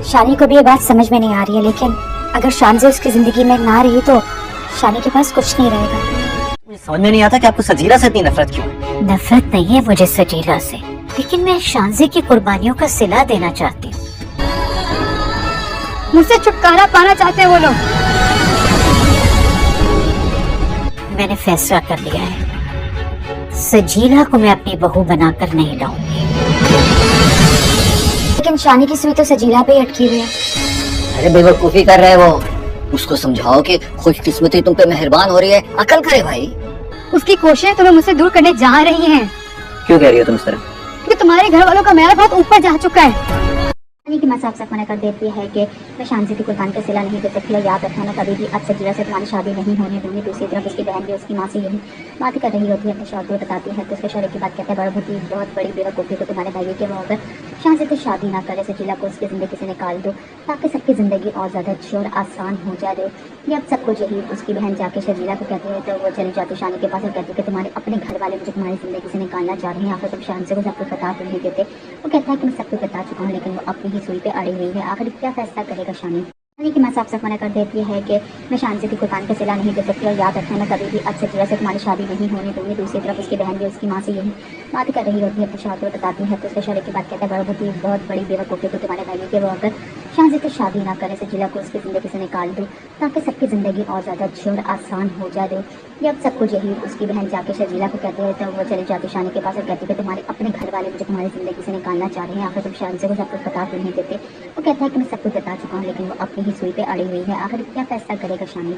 शानी को भी ये बात समझ में नहीं आ रही है, लेकिन अगर शानज़े उसकी जिंदगी में ना रही तो शानी के पास कुछ नहीं रहेगा। मुझे समझ में नहीं आता कि आपको सजीला से इतनी नफरत क्यों है। नफरत नहीं है मुझे सजीला से, लेकिन मैं शानज़े की कुर्बानियों का सिला देना चाहती हूँ। मुझसे छुटकारा पाना चाहते हैं वो लोग। मैंने फैसला कर लिया है, सजीला को मैं अपनी बहू बनाकर नहीं लाऊंगी। लेकिन शानी की सुई तो सजीला पे ही अटकी हुई है। अरे बेवकूफी कर रहे हो, उसको समझाओ कि खुशकिस्मती तुम पे मेहरबान हो रही है, अकल करे भाई। उसकी कोशिशें तुम्हें मुझसे दूर करने जा रही हैं, क्यों कह रही हो तुम इस तरह? क्योंकि तुम्हारे घर वालों का मेरा बहुत ऊपर जा चुका है। की माँ साफ साफ मना कर देती है कि मैं शानज़े की कुर्बानी का सिला नहीं दे सकती, और याद रखना कभी भी अब सजीला से तुम्हारी शादी नहीं होने दूंगी। दूसरी तरफ उसकी बहन भी उसकी माँ से यही बात कर रही होती है, अपने शौहर को बताती है तो उसके शौहर की बात कहता है, बहुत बड़ी बेवकूफ़ी को तुम्हारे भाई के वो अगर शानज़े से शादी ना करे, सजीला को उसकी ज़िंदगी से निकाल दो ताकि सबकी ज़िंदगी और ज़्यादा अच्छी और आसान हो जाए। ये अब सब कुछ यही उसकी बहन जाके सजीला को कहती है तो वो चली जाती शानी के पास और कहती है कि तुम्हारे अपने घर वाले मुझे तुम्हारी ज़िंदगी से निकालना चाह रहे हैं, आखिर तुम शानज़े को सब कुछ बता नहीं देते। वो कहता है कि मैं सब कुछ बता चुका हूँ, लेकिन वो अपनी ही सुई पे अड़ी हुई है। आखिर क्या फैसला करेगा शानी? शानी की माँ साफ साफ मना कर देती है कि मैं शानज़े की कुर्बानी का सिला नहीं दे सकती, और याद रखना मैं कभी भी अब सजीला से तुम्हारी शादी नहीं होने दूंगी। दूसरी तरफ उसकी बहन भी उसकी माँ से यही बात कर रही होती है, अपने शौहर को बताती है तो उसके शौहर की बात कहता है, बहुत बड़ी बेवकूफ़ी को तुम्हारे भाई के वो अगर शानज़े से शादी ना करे, सजीला को उसकी ज़िंदगी से निकाल दो ताकि सबकी ज़िंदगी और ज़्यादा अच्छी और आसान हो जाए। ये अब सब कुछ यही उसकी बहन जाके सजीला को कहते हैं तो वो चली जाती शानी के पास और कहती है तुम्हारे अपने घर वाले मुझे तुम्हारी ज़िंदगी से निकालना चाह रहे हैं, आखिर तुम शानज़े को सब कुछ बता नहीं देते। वो कहता है कि मैं सब कुछ बता चुका हूँ, लेकिन वो अपनी ही सुई पे अड़ी हुई है। आखिर क्या फैसला करेगा शानी?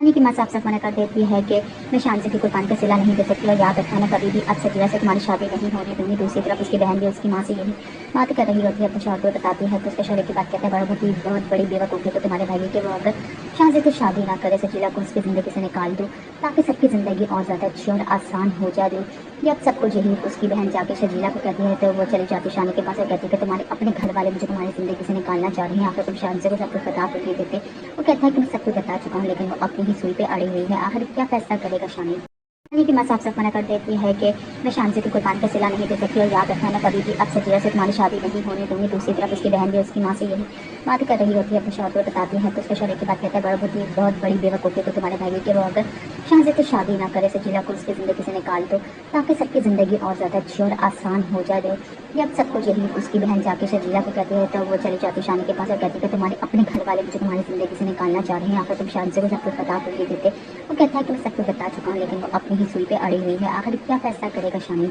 शानी की माँ साफ साफ मना कर देती है कि मैं शानज़े की कुर्बानी का सिला नहीं दे सकती, और याद रखना कभी भी अब सजीला से तुम्हारी शादी नहीं होने दूंगी। दूसरी तरफ उसकी बहन भी उसकी माँ से यही बात कर रही होती है, अपने शौहर को बताती है तो उसके शौहर की बात कहता है, बहुत बड़ी बेवकूफ़ी तो तुम्हारे भाई के वो अगर शानज़े से शादी ना करे, सजीला को उसकी ज़िंदगी से निकाल दो ताकि सबकी ज़िंदगी और ज़्यादा अच्छी और आसान हो जाए। ये अब सब कुछ यही उसकी बहन जाके सजीला को कहती है तो वो चली जाती शानी के पास और कहती है कि तुम्हारे अपने घर वाले मुझे तुम्हारी ज़िंदगी से निकालना चाह रहे हैं, आखिर तुम शानज़े को सब कुछ बता नहीं देते। वो कहता है कि मैं सब कुछ बता चुका हूँ, लेकिन वो अपनी ही सुई पे अड़ी हुई है। आखिर क्या फैसला करेगा शानी? शानी की माँ साफ साफ मना कर देती है कि मैं शानज़े की कुर्बानी का सिला नहीं दे सकती, और याद रखना मैं कभी भी अब सजीला से तुम्हारी शादी नहीं होने दूंगी। दूसरी तरफ उसकी बहन भी उसकी माँ से यही बात कर रही होती है, अपने शौहर को बताती है तो उसके शौहर की बात कहता है, बहुत बड़ी बेवकूफ़ी तो तुम्हारे भाई के वो अगर शानज़े से शादी ना करे, सजीला को उसकी ज़िंदगी से निकाल दो ताकि सबकी ज़िंदगी और ज़्यादा अच्छी और आसान हो जाए। ये अब सब कुछ यही उसकी बहन जाके सजीला को कहती है तो वो चली जाती शानी के पास और कहती है कि तुम्हारे अपने घर वाले मुझे तुम्हारी ज़िंदगी से निकालना चाह रहे हैं, आखिर तुम शानज़े को सब कुछ बता नहीं देते। वो कहता है कि मैं सब कुछ बता चुका हूँ, लेकिन वो अपनी ही सुई पे अड़ी हुई है। आखिर क्या फैसला करेगा शानी?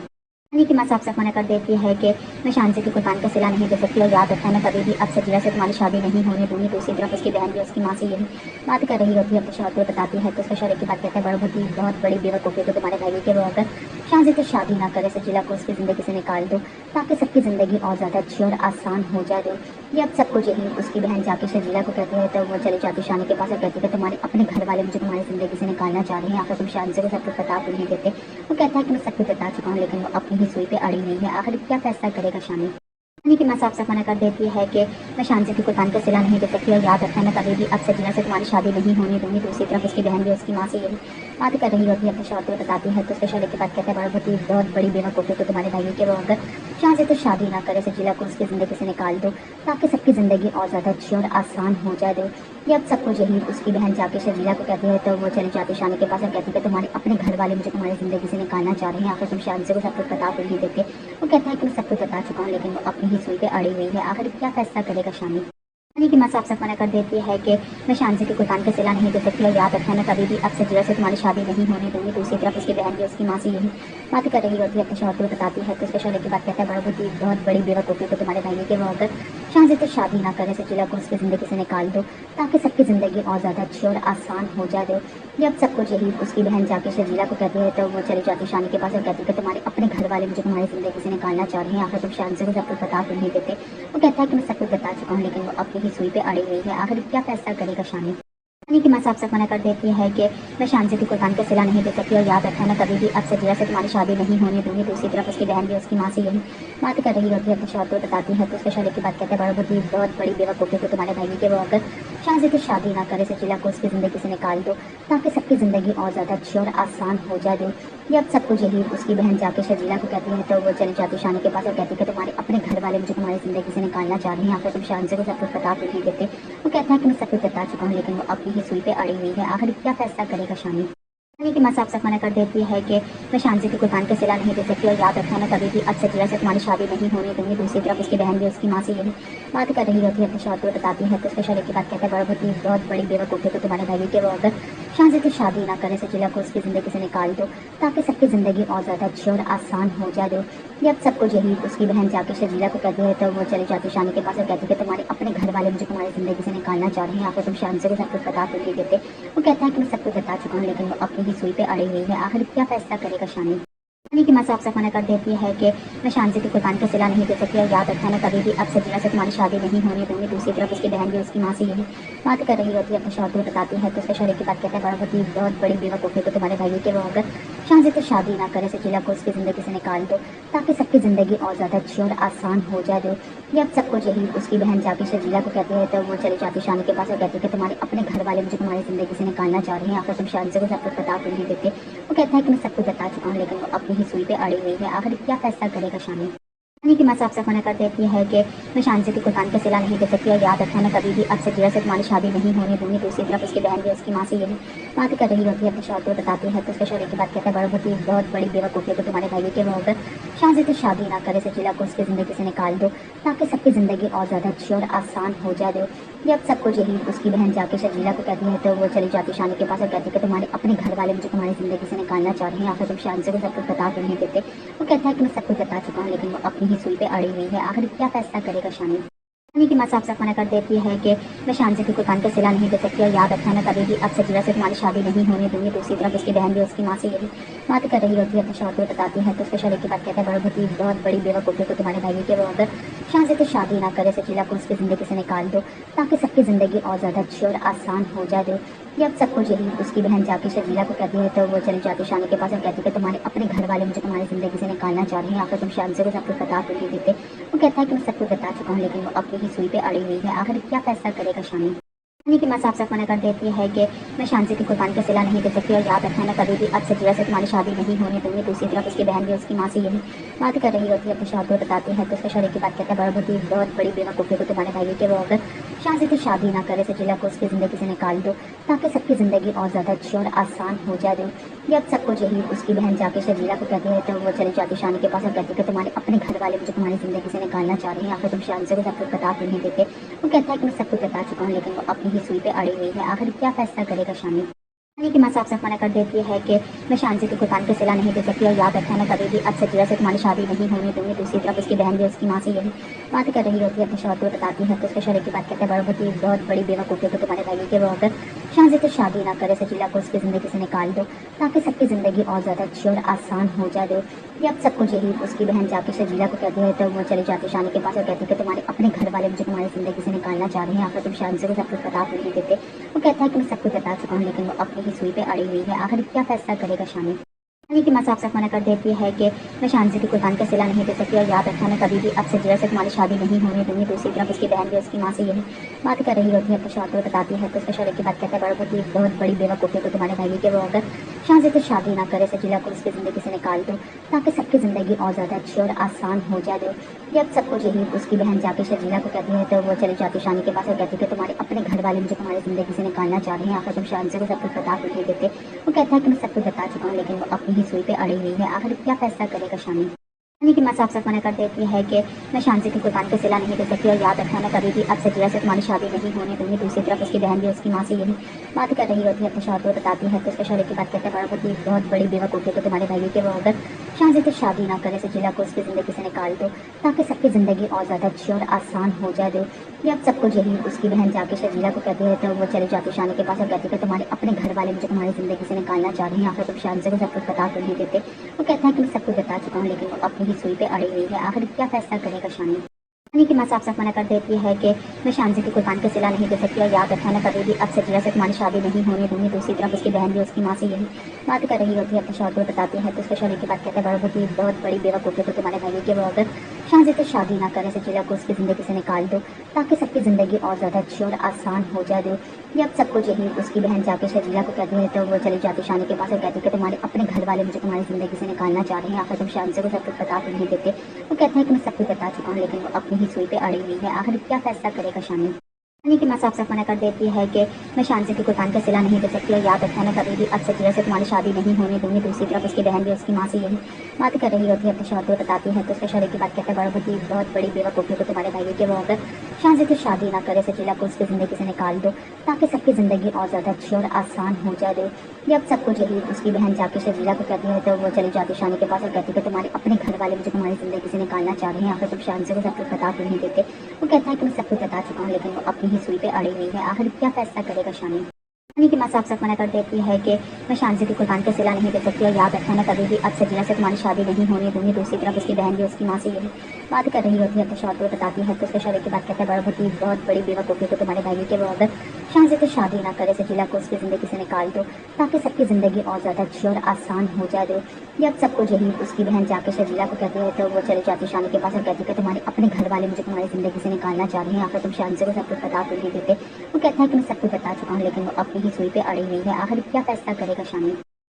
शानी की माँ साफ साफ मना कर देती है कि मैं शानज़े की कुर्बानी का सिला नहीं दे सकती, और याद रखना मैं कभी भी अब सजीला से तुम्हारी शादी नहीं होने दूंगी। दूसरी तरफ उसकी बहन भी उसकी माँ से यही बात कर रही होती है, अपने शौहर को बताती है तो उसके शौहर की बात कहता है, बहुत बड़ी बेवकूफ़ी तो तुम्हारे भाई के वो अगर शानज़े से शादी ना करे, सजीला को उसकी ज़िंदगी से निकाल दो ताकि सबकी ज़िंदगी और ज़्यादा अच्छी और आसान हो जाए। ये अब सब कुछ यही उसकी बहन जाके सजीला को कहती है तो वो चली जाती शानी के पास और कहती है कि तुम्हारे अपने घर वाले मुझे तुम्हारी ज़िंदगी से निकालना चाह रहे हैं, आखिर तुम शानज़े को सब कुछ बता नहीं देते। वो कहता है कि मैं सब कुछ बता चुका हूँ, लेकिन वो अपनी ही सुई पे अड़ी हुई है। आखिर क्या फैसला करेगा शानी? शानी की माँ साफ साफ मना कर देती है कि मैं शानज़े की कुर्बानी का सिला नहीं दे सकती, और याद रखना मैं कभी भी अब सजीला से तुम्हारी शादी नहीं होने दूंगी। दूसरी तरफ उसकी बहन भी उसकी माँ से यही बात कर रही होती है, अपने शौहर को बताती है तो उसके शौहर की बात कहता है, बहुत बड़ी बेवकूफ़ी तो तुम्हारे भाई के वो अगर शानज़े से शादी ना करे, सजीला को उसकी ज़िंदगी से निकाल दो ताकि सबकी ज़िंदगी और ज़्यादा अच्छी और आसान हो जाए। ये अब सब कुछ यही उसकी बहन जाके सजीला को कहती है तो वो चली जाती शानी के पास और कहती है कि तुम्हारे अपने घर वाले मुझे तुम्हारी ज़िंदगी से निकालना चाह रहे हैं, आखिर तुम शानज़े को सब कुछ बता नहीं देते। वो कहता है कि मैं सब कुछ बता चुका हूँ, लेकिन वो अपनी ही सुई पे अड़ी हुई है। आखिर क्या फैसला करेगा शानी? शानी की माँ साफ साफ मना कर देती है कि मैं शानज़े की कुर्बानी का सिला नहीं दे सकती, और याद रखना मैं कभी भी अब सजीला से तुम्हारी शादी नहीं होने दूंगी। दूसरी तरफ उसकी बहन भी उसकी माँ से यही बात कर रही होती है, अपने शौहर को बताती है तो उसके शौहर की बात कहता है, बहुत बड़ी बेवकूफ़ी तो तुम्हारे भाई के वो अगर शानज़े से शादी ना करे, सजीला को उसकी ज़िंदगी से निकाल दो ताकि सबकी ज़िंदगी और ज़्यादा अच्छी और आसान हो जाए। ये अब सब कुछ यही उसकी बहन जाके सजीला को कहती है तो वो चली जाती शानी के पास और कहती है कि तुम्हारे अपने घर वाले मुझे तुम्हारी ज़िंदगी से निकालना चाह रहे हैं, आखिर तुम शानज़े को सब कुछ बता नहीं देते। वो कहता है कि मैं सब कुछ बता चुका हूँ, लेकिन वो अपनी ही सुई पे अड़ी हुई है। आखिर क्या फैसला करेगा शानी? शानी की माँ साफ साफ मना कर देती है कि मैं शानज़े की कुर्बानी का सिला नहीं दे सकती, और याद रखना मैं कभी भी अब सजीला से तुम्हारी शादी नहीं होने दूंगी। दूसरी तरफ उसकी बहन भी उसकी माँ से यही बात कर रही होती है, अपने शौहर को बताती है तो उसके शौहर की बात कहता है, बहुत बड़ी बेवकूफ़ी तो तुम्हारे भाई के वो अगर शाहजी से शादी ना करे, सजीला को उसकी ज़िंदगी से निकाल दो ताकि सबकी ज़िंदगी और ज़्यादा अच्छी और आसान हो जाए। ये अब सब कुछ यही उसकी बहन जाके शर्जीला को कहती है तो वो चली जाती शानी के पास और कहती है कि तुम्हारे अपने घर वाले मुझे तुम्हारी ज़िंदगी से निकालना चाह रहे हैं, आखिर तुम शान से को सब कुछ बता क्यों नहीं देते। वो कहता है कि मैं सब कुछ बता चुका हूँ लेकिन वो अपनी ही सुई पे अड़ी हुई है, आखिर क्या फैसला करेगा शानी। शानी की माँ साफ साफ मना कर देती है कि मैं शानजी की कुर्बान के सिला नहीं दे सकती और याद रखना मैं कभी भी अब सजीला से तुम्हारी शादी नहीं होने दूंगी। दूसरी तरफ उसकी बहन भी उसकी माँ से यही बात कर रही होती है, अपने शौहर को बताती है तो उसके शौहर की बात कहता है बहुत बड़ी बेवकूफ़ी है तो तुम्हारे भाई के वो अगर शानजी से शादी ना करे, सजीला को उसकी ज़िंदगी से निकाल दो ताकि सबकी ज़िंदगी और ज़्यादा अच्छी और आसान हो जाए। ये अब सब कुछ यही उसकी बहन जाके शर्जीला को कहती है तो वो चली जाती शानी के पास और कहती है कि तुम्हारे अपने घर वाले मुझे तुम्हारी ज़िंदगी से निकालना चाह रहे हैं, आखिर तुम शान से को सब कुछ बता क्यों नहीं देते। वो कहता है कि मैं सब कुछ बता चुका हूँ लेकिन वो अपनी ही सुई पे अड़ी हुई है, आखिर क्या फैसला करेगा शानी। शानी की माँ साफ साफ मना कर देती है कि मैं शानजी की कुर्बान के सिला नहीं दे सकती और याद रखना मैं कभी भी अब सजीला से तुम्हारी शादी नहीं होने दूंगी। दूसरी तरफ उसकी बहन भी उसकी माँ से यही बात कर रही होती है, अपने शौहर को बताती है तो उसके शौहर की बात कहता है बहुत बड़ी बेवकूफ़ी तो तुम्हारे भाई के वो अगर शानजी से शादी ना करे, सजीला को उसकी ज़िंदगी से निकाल दो ताकि सबकी ज़िंदगी और ज़्यादा अच्छी और आसान हो जाए। ये अब सब कुछ यही उसकी बहन जाके शर्जीला को कहती है तो वो चली जाती शानी के पास और कहती है कि तुम्हारे अपने घर वाले मुझे तुम्हारी ज़िंदगी से निकालना चाह रहे हैं, आखिर तुम शान से को सब कुछ बता क्यों नहीं देते। वो कहता है कि मैं सब कुछ बता चुका हूँ लेकिन वो अपनी ही सुई पे अड़ी हुई है, आखिर क्या फैसला करेगा शानी। शानी की माँ साफ साफ मना कर देती है कि मैं शानजी की कुर्बान के सिला नहीं दे सकती और याद रखना मैं कभी भी अब सजीला से तुम्हारी शादी नहीं होने दूंगी। दूसरी तरफ उसकी बहन भी उसकी माँ से यही बात कर रही होती है, अपने शौहर को बताती है तो उसके शौहर की बात कहता है बहुत बड़ी बेवकूफ़ी है तो तुम्हारे भाई के वो अगर शानजी से शादी ना करे, सजीला को उसकी ज़िंदगी से निकाल दो ताकि सबकी ज़िंदगी और ज़्यादा अच्छी और आसान हो जाए। ये अब सब कुछ यही उसकी बहन जाके शर्जीला को कहती है तो वो चली जाती शानी के पास और कहती है कि तुम्हारे अपने घर वाले मुझे तुम्हारी ज़िंदगी से निकालना चाह रहे हैं, आखिर तुम शान से को सब कुछ बता क्यों नहीं देते। वो कहता है कि मैं सब कुछ बता चुका हूँ लेकिन वो अपनी ही सुई पे अड़ी हुई है, आखिर क्या फैसला करेगा शानी। शानी की माँ साफ साफ मना कर देती है कि मैं शानजी की कुर्बान के सिला नहीं दे सकती और याद रखना मैं कभी भी अब सजीला से तुम्हारी शादी नहीं होने दूंगी। दूसरी तरफ उसकी बहन भी उसकी माँ से यही बात कर रही होती है, अपने शौहर को बताती है तो उसके शौहर की बात कहता है बहुत बड़ी बेवकूफ़ी तो तुम्हारे भाई के वो अगर शानजी से शादी ना करे, सजीला को उसकी ज़िंदगी से निकाल दो ताकि सबकी ज़िंदगी और ज़्यादा अच्छी और आसान हो जाए। ये अब सब कुछ यही उसकी बहन जाके शर्जीला को कहती है तो वो चली जाती शानी के पास और कहती है कि तुम्हारे अपने घर वाले मुझे तुम्हारी ज़िंदगी से निकालना चाह रहे हैं, आखिर तुम शान से को सब कुछ बता क्यों नहीं देते। वो कहता है कि मैं सब कुछ बता चुका हूँ लेकिन वो अपनी ही सुई पे अड़ी हुई है, आखिर क्या फैसला करेगा शानी। शानी की माँ साफ साफ मना कर देती है कि मैं शानजी की कुर्बान के सिला नहीं दे सकती और याद रखना मैं कभी भी अब सजीला से तुम्हारी शादी नहीं होने दूंगी। दूसरी तरफ उसकी बहन भी उसकी माँ से यही बात कर रही होती है, अपने शौहर को बताती है तो उसके शौहर की बात कहता है बहुत बड़ी बेवकूफ़ी तो तुम्हारे भाई के वो अगर शानजी से शादी ना करे, सजीला को उसकी ज़िंदगी से निकाल दो ताकि सबकी ज़िंदगी और ज़्यादा अच्छी और आसान हो जाए। ये अब सब कुछ यही उसकी बहन जाके शर्जीला को कहती है तो वो चली जाती शानी के पास और कहती है कि तुम्हारे अपने घर वाले मुझे तुम्हारी ज़िंदगी से निकालना चाह रहे हैं, आखिर तुम शान से को सब कुछ बता क्यों नहीं देते। वो कहता है कि मैं सब कुछ बता चुका हूँ लेकिन वो अपनी ही सुई पे अड़ी हुई है, आखिर क्या फैसला करेगा शानी। शानी की माँ साफ साफ मना कर देती है कि मैं शानजी की कुर्बान के सिला नहीं दे सकती और याद रखना मैं कभी भी अब सजीला से तुम्हारी शादी नहीं होने दूंगी। दूसरी तरफ उसकी बहन भी उसकी माँ से यही बात कर रही होती है, अपने शौहर को बताती है तो उसके शौहर की बात कहता है बहुत बड़ी बेवकूफ़ी तो तुम्हारे भाई के वो अगर शानजी से शादी ना करे, सजीला को उसकी ज़िंदगी से निकाल दो ताकि सबकी ज़िंदगी और ज़्यादा अच्छी और आसान हो जाए। ये अब सब कुछ यही उसकी बहन जाके शर्जीला को कहती है तो वो चली जाती शानी के पास और कहती है कि तुम्हारे अपने घर वाले मुझे तुम्हारी ज़िंदगी से निकालना चाह रहे हैं, आखिर तुम शान से को सब कुछ बता क्यों नहीं देते। वो कहता है कि मैं सब कुछ बता चुका हूँ लेकिन वो अपनी ही सुई पे अड़ी हुई है, आखिर क्या फैसला करेगा शानी। शानी की माँ साफ साफ मना कर देती है कि मैं शानजी की कुर्बान के सिला नहीं दे सकती और याद रखना मैं कभी भी अब सजीला से तुम्हारी शादी नहीं होने दूंगी। दूसरी तरफ उसकी बहन भी उसकी माँ से यही बात कर रही होती है, अपने शौहर को बताती है तो उसके शौहर की बात कहता है बहुत बड़ी बेवकूफ़ी तो तुम्हारे भाई के वो अगर शानजी से शादी ना करे, सजीला को उसकी ज़िंदगी से निकाल दो ताकि सबकी ज़िंदगी और ज़्यादा अच्छी और आसान हो जाए। ये अब सब कुछ यही उसकी बहन जाके शर्जीला को कहती है तो वो चली जाती शानी के पास और कहती है कि तुम्हारे अपने घर वाले मुझे तुम्हारी ज़िंदगी से निकालना चाह रहे हैं, आखिर तुम शान से को सब कुछ बता क्यों नहीं देते। वो कहता है कि मैं सब कुछ बता चुका हूँ लेकिन वो अपनी ही सुई पे अड़ी हुई है, आखिर क्या फैसला करेगा शानी। शानी की माँ साफ साफ मना कर देती है कि मैं शानजी की कुर्बान के सिला नहीं दे सकती और याद रखना मैं कभी भी अब सजीला से तुम्हारी शादी नहीं होने दूंगी। दूसरी तरफ उसकी बहन भी उसकी माँ से यही बात कर रही होती है, अपने शौहर को बताती है तो उसके शौहर की बात कहता है बहुत बड़ी बेवकूफ़ी तो तुम्हारे भाई के वो अगर शानजी से शादी ना करे, सजीला को उसकी ज़िंदगी से निकाल दो ताकि सबकी ज़िंदगी और ज़्यादा अच्छी और आसान हो जाए। ये अब सब कुछ यही उसकी बहन जाके शर्जीला को कहती है तो वो चली जाती शानी के पास और कहती है कि तुम्हारे अपने घर वाले मुझे तुम्हारी ज़िंदगी से निकालना चाह रहे हैं, आखिर तुम शान से को सब कुछ बता क्यों नहीं देते। वो कहता है कि मैं सब कुछ बता चुका हूँ लेकिन वो अपनी ही सुई पे अड़ी हुई है, आखिर क्या फैसला करेगा शानी। शानी की माँ साफ साफ मना कर देती है कि मैं शानजी की कुर्बान के सिला नहीं दे सकती और याद रखना मैं कभी भी अब सजीला से तुम्हारी शादी नहीं होने दूंगी। दूसरी तरफ उसकी बहन भी उसकी माँ से यही बात कर रही होती है, अपने शौहर को बताती है तो उसके शौहर की बात कहता है बहुत बड़ी बेवकूफ़ी तो तुम्हारे भाई के वो अगर شاہزادی سے شادی نہ کرے سچیلا کو اس کی زندگی سے نکال دو تاکہ سب کی زندگی اور زیادہ اچھی اور آسان ہو جائے دو. یہ اب سب کچھ یہی اس کی بہن جا کے شجیلا کو کہتی ہے تو وہ چلی جاتی شانی کے پاس اور کہتی کہ تمہارے اپنے گھر والے مجھے تمہاری زندگی سے نکالنا چاہ رہے ہیں. آخر تم شاہزادے کو سب کچھ بتا تو نہیں دیتے. وہ کہتے ہیں کہ میں سب کچھ بتا چکا ہوں لیکن وہ اپنی ہی سوئی پہ اڑی ہوئی ہے. آخر کیا فیصلہ کرے گا شانی؟ شانی کی ماں صاف صاف منع کر دیتی ہے کہ میں شانسی کی قربان کا صلہ نہیں دے سکتی اور یاد رکھنا کبھی بھی اب سچیلا سے تمہاری شادی نہیں ہونے دوں گی. دوسری طرف اس کی بہن بھی اس کی ماں سے یہی بات کر رہی ہوتی ہے. اپنے شوہر کو بتاتی ہے تو اس کے شوہر کی بات کہتے ہیں بہت بڑی بیوقوفی کو تمہارے بھائی کہ وہ اگر شانسی سے شادی نہ کرے سچیلا کو اس کی زندگی سے نکال دو تاکہ سب کی زندگی اور زیادہ اچھی اور آسان ہو جائے دو. یہ اب سب کچھ یہی اس کی بہن جا کے شجیلا کو کہتی ہے تو وہ چلی جاتی شانی کے پاس اور کہتی کہ تمہارے اپنے گھر والے مجھے تمہاری زندگی سے نکالنا چاہ رہے ہیں. آخر تم شانسی کو سب کچھ بتا تو نہیں دیتے. وہ کہتا ہے کہ میں سب کچھ بتا چکا ہوں لیکن وہ اپنی ہی سوئی پہ اڑی ہوئی ہے. آخر کیا فیصلہ کرے گا شانی؟ شانی کی ماں صاف صاف منع کر دیتی ہے کہ میں شانسی کی قربان کا صلہ نہیں دے سکتی اور یاد رکھنا کبھی بھی اب سچیلا سے تمہاری شادی نہیں ہونے دوں گی. دوسری طرف اس کی بہن بھی اس کی ماں سے یہی بات کر رہی ہوتی ہے. اپنے شوہر کو بتاتی ہے تو اس کے شوہر کی بات کہتے ہیں بہت بڑی بیوقوفی کو تمہارے بھائی کہ وہ اگر شانسی سے شادی نہ کرے سچیلا کو اس کی زندگی سے نکال دو تاکہ سب کی زندگی اور زیادہ اچھی اور آسان ہو جائے دو. یہ اب سب کچھ یہی اس کی بہن جا کے شجیلا کو کہتی ہے تو وہ چلی جاتی شانی کے پاس اور کہتی کہ تمہارے اپنے گھر والے مجھے تمہاری زندگی سے نکالنا چاہ رہے ہیں. آخر تم شانسی کو سب کچھ بتا تو نہیں دیتے. وہ کہتا ہے کہ میں سب کچھ بتا چکا ہوں لیکن وہ اپنی ہی سوئی پہ اڑی ہوئی ہے. آخر کیا فیصلہ کرے گا شانی؟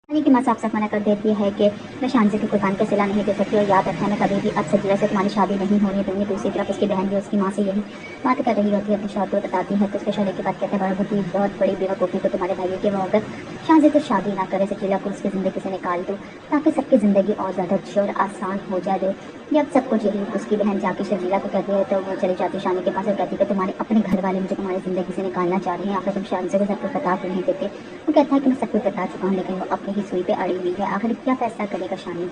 شانی کی ماں صاف صاف منع کر دیتی ہے کہ میں شانسی کی قربان کا صلہ نہیں دے سکتی اور یاد رکھنا کبھی بھی اب سچیلا سے تمہاری شادی نہیں ہونے دوں گی. دوسری طرف اس کی بہن بھی اس کی ماں سے یہی بات کر رہی ہوتی ہے. اپنے شوہر کو بتاتی ہے تو اس کے شوہر کی بات کہتے ہیں بہت بڑی بیوقوفی کو تمہارے بھائی کہ وہ اگر شانسی سے شادی نہ کرے سچیلا کو اس کی زندگی سے نکال دو تاکہ سب کی زندگی اور زیادہ اچھی اور آسان ہو جائے دو. یہ اب سب کچھ یہی اس کی بہن جا کے شجیلا کو کہتی ہے تو وہ چلی جاتی شانی کے پاس اور کہتی کہ تمہارے اپنے گھر والے مجھے تمہاری زندگی سے نکالنا چاہ رہے ہیں. آخر تم شانسی کو سب کچھ بتا تو نہیں دیتے. وہ کہتا ہے کہ میں سب کچھ بتا چکا ہوں لیکن وہ اپنی ہی سوئی پہ اڑی ہوئی ہے. آخر کیا فیصلہ کرے گا شانی؟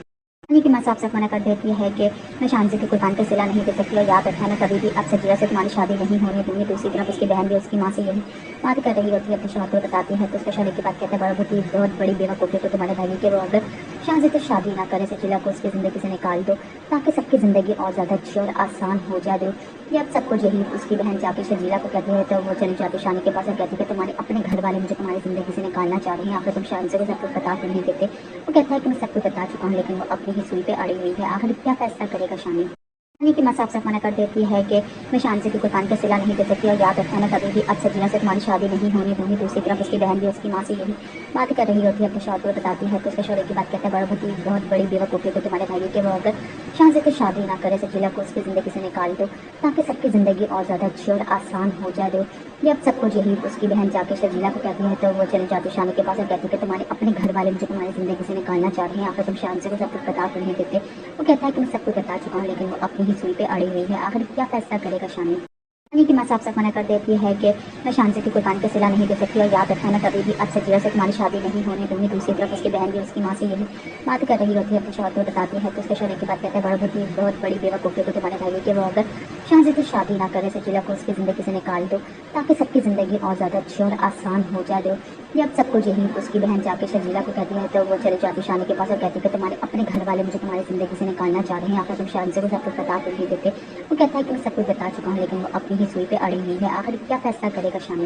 شانی کی ماں صاف صاف منع کر دیتی ہے کہ میں شانسی کی قربان کا صلہ نہیں دے سکتی اور یاد رکھنا کبھی بھی اب سچیلا سے تمہاری شادی نہیں ہونے دوں گی. دوسری طرف اس کی بہن بھی اس کی ماں سے یہی بات کر رہی ہوتی ہے. اپنے شوہر کو بتاتی ہے تو اس کے شوہر کی بات کہتے ہیں بہت بڑی بیوقوفی کو تمہارے بھائی کہ وہ اگر شانسی سے شادی نہ کرے سچیلا کو اس کی زندگی سے نکال دو تاکہ سب کی زندگی اور زیادہ اچھی اور آسان ہو جائے دو. یہ اب سب کچھ یہی اس کی بہن جا کے شجیلا کو کہتی ہے تو وہ چلی جاتی شانی کے پاس اور کہتی کہ تمہارے اپنے گھر والے مجھے تمہاری زندگی سے نکالنا چاہ رہے ہیں. آخر تم شانسی کو سب کچھ بتا تو نہیں دیتے. وہ کہتا ہے کہ میں سب کچھ بتا چکا ہوں لیکن وہ اپنی ہی سوئی پہ اڑی ہوئی ہے. آخر کیا فیصلہ کرے گا شانی؟ شانی کی ماں صاف صاف منع کر دیتی ہے کہ میں شانسی کی قربان کا صلہ نہیں دے سکتی اور یاد رکھنا کبھی بھی اب سچیلا سے تمہاری شادی نہیں ہونے دوں گی. دوسری طرف اس کی بہن بھی اس کی ماں سے یہی بات کر رہی ہوتی ہے. اپنے شوہر کو بتاتی ہے تو اس کے شوہر کی بات کہتے ہیں بہت بڑی بیوقوفی کو تمہارے بھائی کہ وہ اگر شانسی سے شادی نہ کرے سچیلا کو اس کی زندگی سے نکال دو تاکہ سب کی زندگی اور زیادہ اچھی اور آسان ہو جائے دو. یہ اب سب کچھ یہی اس کی بہن جا کے شجیلا کو کہتی ہے تو وہ چلی جاتی شانی کے پاس اور کہتی کہ تمہارے اپنے گھر والے مجھے تمہاری زندگی سے نکالنا چاہ رہے ہیں. آخر تم شانسی کو سب کچھ بتا تو نہیں دیتے. وہ کہتا ہے کہ میں سب کچھ بتا چکا ہوں لیکن وہ اپنی ہی سوئی پہ اڑی ہوئی ہے. آخر کیا فیصلہ کرے گا شانی؟ شانی کی ماں صاف صاف منع کر دیتی ہے کہ میں شانسی کی قربان کا صلہ نہیں دے سکتی اور یاد رکھنا کبھی بھی اب سچیلا سے تمہاری شادی نہیں ہونے دوں گی. دوسری طرف اس کی بہن بھی اس کی ماں سے یہی بات کر رہی ہوتی ہے. اپنے شوہر کو بتاتی ہے تو اس کے شوہر کی بات کہتے ہیں بہت بڑی بیوقوفی کو تمہارے بھائی کہ وہ اگر شانسی سے شادی نہ کرے سچیلا کو اس کی زندگی سے نکال دو تاکہ سب کی زندگی اور زیادہ اچھی اور آسان ہو جائے دو. یہ اب سب کچھ یہی اس کی بہن جا کے شجیلا کو کہتی ہے تو وہ چلی جاتی شانی کے پاس اور کہتی کہ تمہارے اپنے گھر والے مجھے تمہاری زندگی سے نکالنا چاہ رہے ہیں. آخر تم شانسی کو سب کچھ بتا تو نہیں دیتے. وہ کہتا ہے کہ میں سب کچھ بتا چکا ہوں لیکن وہ اپنی ہی سوئی پہ اڑی ہوئی ہے. آخر کیا فیصلہ کرے گا شانی؟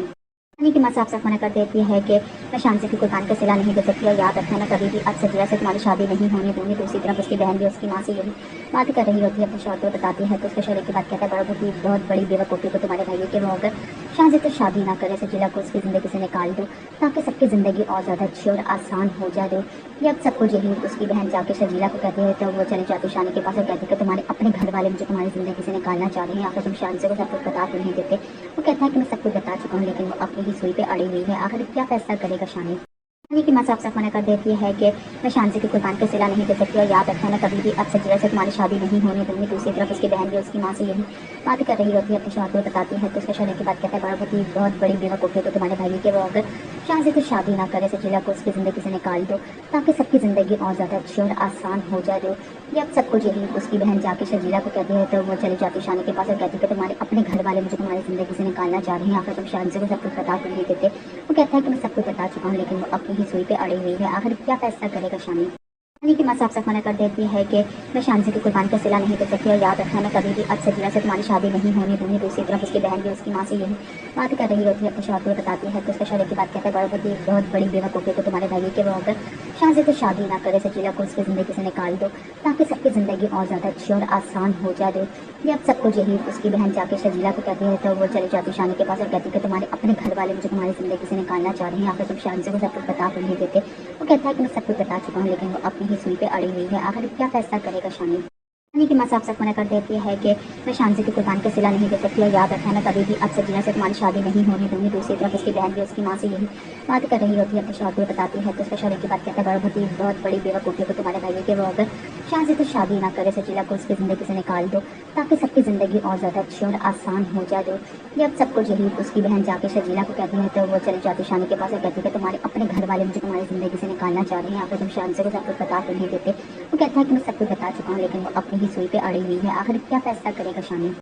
شانی کی ماں صاف صاف منع کر دیتی ہے کہ میں شانسی کی قربان کا صلہ نہیں دے سکتی اور یاد رکھنا کبھی بھی اب سچیلا سے تمہاری شادی نہیں ہونے دوں گی. دوسری طرف اس کی بہن بھی اس کی ماں سے یہی بات کر رہی ہوتی ہے. اپنے شوہر کو بتاتی ہے تو اس کے شوہر کی بات کہتے ہیں بہت بڑی بیوقوفی کو تمہارے بھائی کہ وہ اگر شانسی سے شادی نہ کرے سچیلا کو اس کی زندگی سے نکال دو تاکہ سب کی زندگی اور زیادہ اچھی اور آسان ہو جائے دو. یہ اب سب کچھ یہی اس کی بہن جا کے شجیلا کو کہتی ہے تو وہ چلی جاتی شانی کے پاس اور کہتی کہ تمہارے اپنے گھر والے مجھے تمہاری زندگی سے نکالنا چاہ رہے ہیں. آخر تم شانسی کو سب کچھ بتا تو نہیں دیتے. وہ کہتا ہے کہ میں سب کچھ بتا چکا ہوں لیکن وہ اپنی ہی سوئی پہ اڑی ہوئی ہے. آخر کیا فیصلہ کرے گا شانی؟ شانی کی ماں صاف صاف منع کر دیتی ہے کہ میں شانسی کی قربان کا صلہ نہیں دے سکتی اور یاد رکھنا کبھی بھی اب سچیلا سے تمہاری شادی نہیں ہونے دوں گی. دوسری طرف اس کی بہن بھی اس کی ماں سے یہی بات کر رہی ہوتی ہے. اپنے شوہر کو بتاتی ہے تو اس کے شوہر کی بات کہتے ہیں بہت بڑی بیوقوفی کو تمہارے بھائی کہ وہ اگر شانسی سے شادی نہ کرے سچیلا کو اس کی زندگی سے نکال دو تاکہ سب کی زندگی اور زیادہ اچھی اور آسان ہو جائے دو. یہ اب سب کچھ یہی اس کی بہن جا کے شجیلا کو کہتی ہے تو وہ چلی جاتی شانی کے پاس اور کہتی کہ تمہارے اپنے گھر والے مجھے تمہاری زندگی سے نکالنا چاہ رہے ہیں. آخر تم شانسی کو سب کچھ بتا تو نہیں دیتے. وہ کہتا ہے کہ میں سب کچھ بتا چکا ہوں لیکن وہ اپنی ہی سوئی پہ اڑی ہوئی ہے. آخر کیا فیصلہ کرے گا شانی؟ यानी कि माँ साफ साफ मना कर देती है कि मैं शांति की कुर्बान का सिला नहीं दे सकती और याद रखना मैं कभी भी अब सजीला से तुम्हारी शादी नहीं होने दूंगी। दूसरी तरफ उसकी बहन भी उसकी माँ से यही बात कर रही होती है, अपने शौहर को बताती है तो उसका शौहर की बात कहता है बहुत बड़ी बेवकूफ़ी को तुम्हारे भाई के वो अगर शांति से शादी ना करे, सजीला को उसकी ज़िंदगी से निकाल दो ताकि सबकी ज़िंदगी और ज़्यादा अच्छी और आसान हो जाए। ये अब सबको यही उसकी बहन जाके सजीला को कहती है तो वो चली जाती शानी के पास और कहती है कि तुम्हारे अपने घर वाले मुझे तुम्हारी ज़िंदगी से निकालना चाह रहे हैं, आखिर तुम शान से को सब कुछ बता कर नहीं देते। वो कहता है कि मैं सब कुछ बता चुका हूँ, लेकिन वो अपनी ही सुई पे अड़ी हुई है। आखिर क्या फैसला करेगा शानी? यानी कि माँ साफ साफ मना कर देती है कि मैं शांति की कुर्बान का सिला नहीं दे सकती और याद रखना मैं कभी भी अब सजीला से तुम्हारी शादी नहीं होने दूंगी। दूसरी तरफ उसकी बहन भी उसकी माँ से यही बात कर रही होती है, अपने शौहर को बताती है तो उसका शौहर की बात कहता है बहुत बड़ी बेवकूफ़ी को तुम्हारे भाई के वो अगर शांति से शादी ना करे, सजीला को उसकी ज़िंदगी से निकाल दो ताकि सबकी ज़िंदगी और ज़्यादा अच्छी और आसान हो जाए। ये अब सबको यही उसकी बहन जाके सजीला को कहती है तो वो चली जाती शानी के पास और कहती है कि तुम्हारे अपने घर वाले मुझे तुम्हारी ज़िंदगी से निकालना चाह रहे हैं, आखिर तुम शान से को सब कुछ बता कर नहीं देते। वो कहता है कि मैं सब कुछ बता चुका हूँ, लेकिन वो अपनी ही सुई पे अड़ी हुई है। आखिर क्या फैसला करेगा शानी?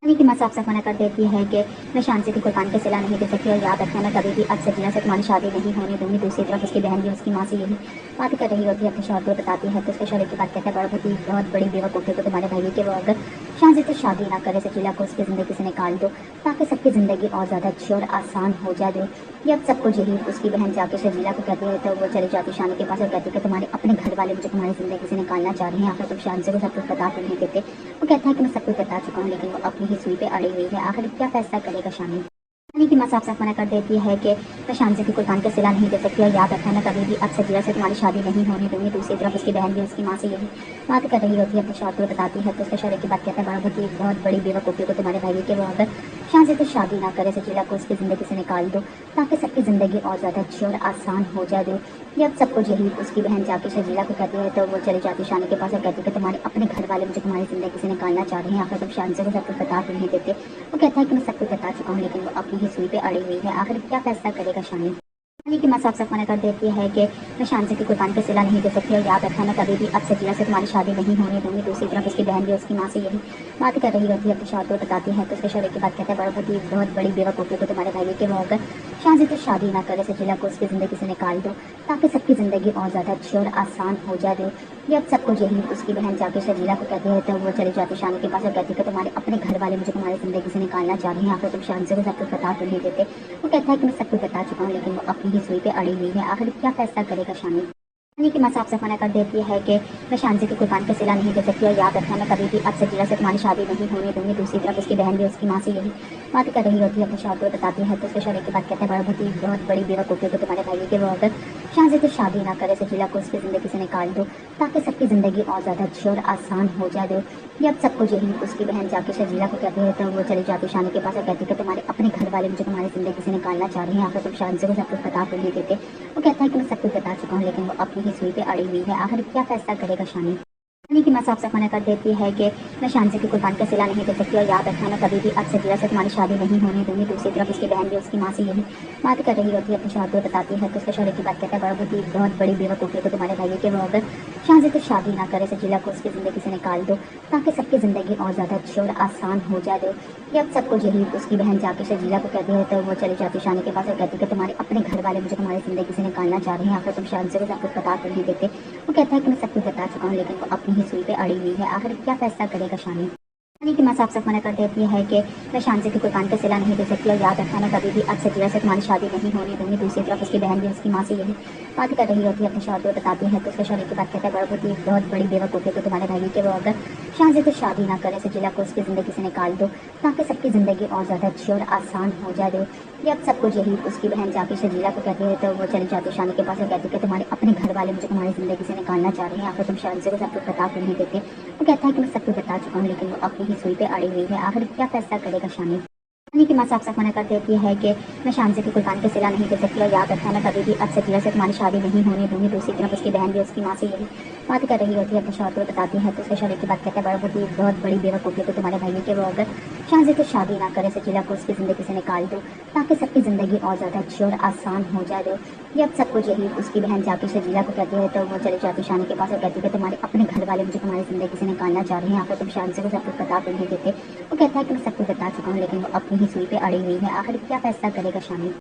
यानी कि माँ साफ साफ मना कर देती है कि मैं शांति की कुर्बान का सिला नहीं दे सकती और याद रखना मैं कभी भी अब सजीला से तुम्हारी शादी नहीं होने दूंगी। दूसरी तरफ उसकी बहन भी उसकी माँ से यही बात कर रही होती है, अपने शौहर को बताती है तो उसके शौहर की बात कहता है बहुत बड़ी बेवकूफ़ी को तुम्हारे भाई के वो अगर शांति से शादी ना करे, सजीला को उसकी ज़िंदगी से निकाल दो ताकि सबकी ज़िंदगी और ज़्यादा अच्छी और आसान हो जाए। ये अब सबको यही उसकी बहन जाके सजीला को कहती है तो वो चली जाती शानी के पास और कहती है कि तुम्हारे अपने घर वाले मुझे तुम्हारी ज़िंदगी से निकालना चाह रहे हैं, आखिर तुम शान से को सब कुछ बता कर नहीं देते। वो कहता है कि मैं सब कुछ बता चुका हूँ, लेकिन वो अपनी ही सुई पे अड़ी हुई है। आखिर क्या फैसला करेगा शानी? यानी कि माँ साफ साफ मना कर देती है कि मैं शांति की कुर्बान का सिला नहीं दे सकती और याद रखना मैं कभी भी अब सजीला से तुम्हारी शादी नहीं होने दूंगी। दूसरी तरफ उसकी बहन भी उसकी माँ से यही बात कर रही होती है, अपने शौहर को बताती है तो उसके शौहर की बात कहता है बहुत बड़ी बेवकूफ़ी को तुम्हारे भाई के वो अगर शांति से शादी ना करे, सजीला को उसकी ज़िंदगी से निकाल दो ताकि सबकी ज़िंदगी और ज़्यादा अच्छी और आसान हो जाए। ये अब सबको यही उसकी बहन जाके सजीला को कहती है तो वो चली जाती शानी के पास और कहती है कि तुम्हारे अपने घर वाले मुझे तुम्हारी ज़िंदगी से निकालना चाह रहे हैं, आखिर तुम शान से को सब कुछ बता कर नहीं देते। वो कहता है कि मैं सब कुछ बता चुका हूँ, लेकिन वो अपनी ही सुई पे अड़ी हुई है। आखिर क्या फैसला करेगा शानी? यानी कि माँ साफ साफ मना कर देती है कि मैं शांति की कुर्बान का सिला नहीं दे सकती और याद रखना मैं कभी भी अब सजीला से तुम्हारी शादी नहीं होने दूंगी। दूसरी तरफ उसकी बहन भी उसकी माँ से यही बात कर रही होती है, अपने शौहर को बताती है तो उसके शौहर की बात कहता है बहुत बड़ी बेवकूफ़ी को तुम्हारे भाई के वो अगर शांति से शादी ना करे, सजीला को उसकी ज़िंदगी से निकाल दो ताकि सबकी ज़िंदगी और ज़्यादा अच्छी और आसान हो जाए। ये अब सबको यही उसकी बहन जाके सजीला को कहती है तो वो चली जाती शानी के पास और कहती है कि तुम्हारे अपने घर वाले मुझे तुम्हारी ज़िंदगी से निकालना चाह रहे हैं, आखिर तुम शान से को सब कुछ बता कर नहीं देते। वो कहता है कि मैं सब कुछ बता चुका हूँ, लेकिन वो अपनी ही सुई पे अड़ी हुई है। आखिर क्या फैसला करेगा शानी? यानी कि माँ साफ साफ मना कर देती है कि मैं शांति की कुर्बान का सिला नहीं दे सकती और याद रखना मैं कभी भी अब सजीला से तुम्हारी शादी नहीं होने दूंगी। दूसरी तरफ उसकी बहन भी उसकी माँ से यही बात कर रही होती है, अपने शौहर को बताती है तो उसके शौहर की बात कहता है बहुत बड़ी बेवकूफ़ी को तुम्हारे भाई के वो अगर शांति से शादी ना करे, सजीला को उसकी ज़िंदगी से निकाल दो ताकि सबकी ज़िंदगी और ज़्यादा अच्छी और आसान हो जाए। ये अब सबको यही उसकी बहन जाके सजीला को कहती है तो वो चली जाती शानी के पास और कहती है कि तुम्हारे अपने घर वाले मुझे तुम्हारी ज़िंदगी से निकालना चाह रहे हैं, आखिर तुम शान से को सब कुछ बता कर नहीं देते। वो कहता है कि मैं सब कुछ बता चुका हूँ, लेकिन वो अपनी ही सुई पे अड़ी हुई है। आखिर क्या फैसला करेगा शानी? यानी कि माँ साफ साफ मना कर देती है कि मैं शांति की कुर्बान का सिला नहीं दे सकती और याद रखना मैं कभी भी अब सजीला से तुम्हारी शादी नहीं होने दूंगी। दूसरी तरफ उसकी बहन भी उसकी माँ से यही बात कर रही होती है, अपने शौहर को बताती है तो उसके शौहर की बात कहता है बहुत बड़ी बेवकूफ़ी को तुम्हारे भाई के वो अगर शांति से शादी ना करे, सजीला को उसकी ज़िंदगी से निकाल दो ताकि सबकी ज़िंदगी और ज़्यादा अच्छी और आसान हो जाए। ये अब सबको यही उसकी बहन जाके सजीला को कहती है तो वो चली जाती शानी के पास और कहती है कि तुम्हारे अपने घर वाले मुझे तुम्हारी ज़िंदगी से निकालना चाह रहे हैं, आखिर तुम शान से को सब कुछ बता कर नहीं देते। वो कहता है कि मैं सब कुछ बता चुका हूँ, लेकिन वो अपनी ही सुई पे अड़ी हुई है। आखिर क्या फैसला करेगा शानी? यानी कि माँ साफ साफ मना कर देती है कि मैं शांति की कुर्बान का सिला नहीं दे सकती और याद रखना मैं कभी भी अब सजीला से तुम्हारी शादी नहीं होने दूंगी। दूसरी तरफ उसकी बहन भी उसकी माँ से यही बात कर रही होती है, अपने शौहर को बताती है तो उसके शौहर की बात कहता है बहुत बड़ी बेवकूफ़ी को तुम्हारे भाई के वो अगर शांति से शादी ना करे, सजीला को उसकी ज़िंदगी से निकाल दो ताकि सबकी ज़िंदगी और ज़्यादा अच्छी और आसान हो जाए। ये अब सबको यही उसकी बहन जाके सजीला को कहती है तो वो चली जाती शानी के पास और कहती है कि तुम्हारे अपने घर वाले मुझे तुम्हारी ज़िंदगी से निकालना चाह रहे हैं, आखिर तुम शान से को सब कुछ बता कर नहीं देते। वो कहता है कि मैं सब कुछ बता चुका हूँ, लेकिन वो अपनी ही सुई पे अड़ी हुई है। आखिर क्या फैसला करेगा शानी? यानी कि माँ साफ साफ मना कर देती है कि मैं शांति की कुर्बान का सिला नहीं दे सकती और याद रखना मैं कभी भी अब सजीला से तुम्हारी शादी नहीं होने दूंगी। दूसरी तरफ उसकी बहन भी उसकी माँ से यही बात कर रही होती है, अपने शौहर को बताती है तो उसके शौहर की बात कहता है बहुत बड़ी बेवकूफ़ी को तुम्हारे भाई के वो अगर शांति से शादी ना करे, सजीला को उसकी ज़िंदगी से निकाल दो ताकि सबकी ज़िंदगी और ज़्यादा अच्छी और आसान हो जाए। ये अब सबको यही उसकी बहन जाके सजीला को कहती है तो वो चली जाती शानी के पास और कहती है कि तुम्हारे अपने घर वाले मुझे तुम्हारी ज़िंदगी से निकालना चाह रहे हैं, आखिर तुम शान से को सब कुछ बता कर नहीं देते। वो कहता है कि मैं सब कुछ बता चुका हूँ, लेकिन वो अपनी ही सुई पे अड़ी हुई है। आखिर क्या फैसला करेगा शानी?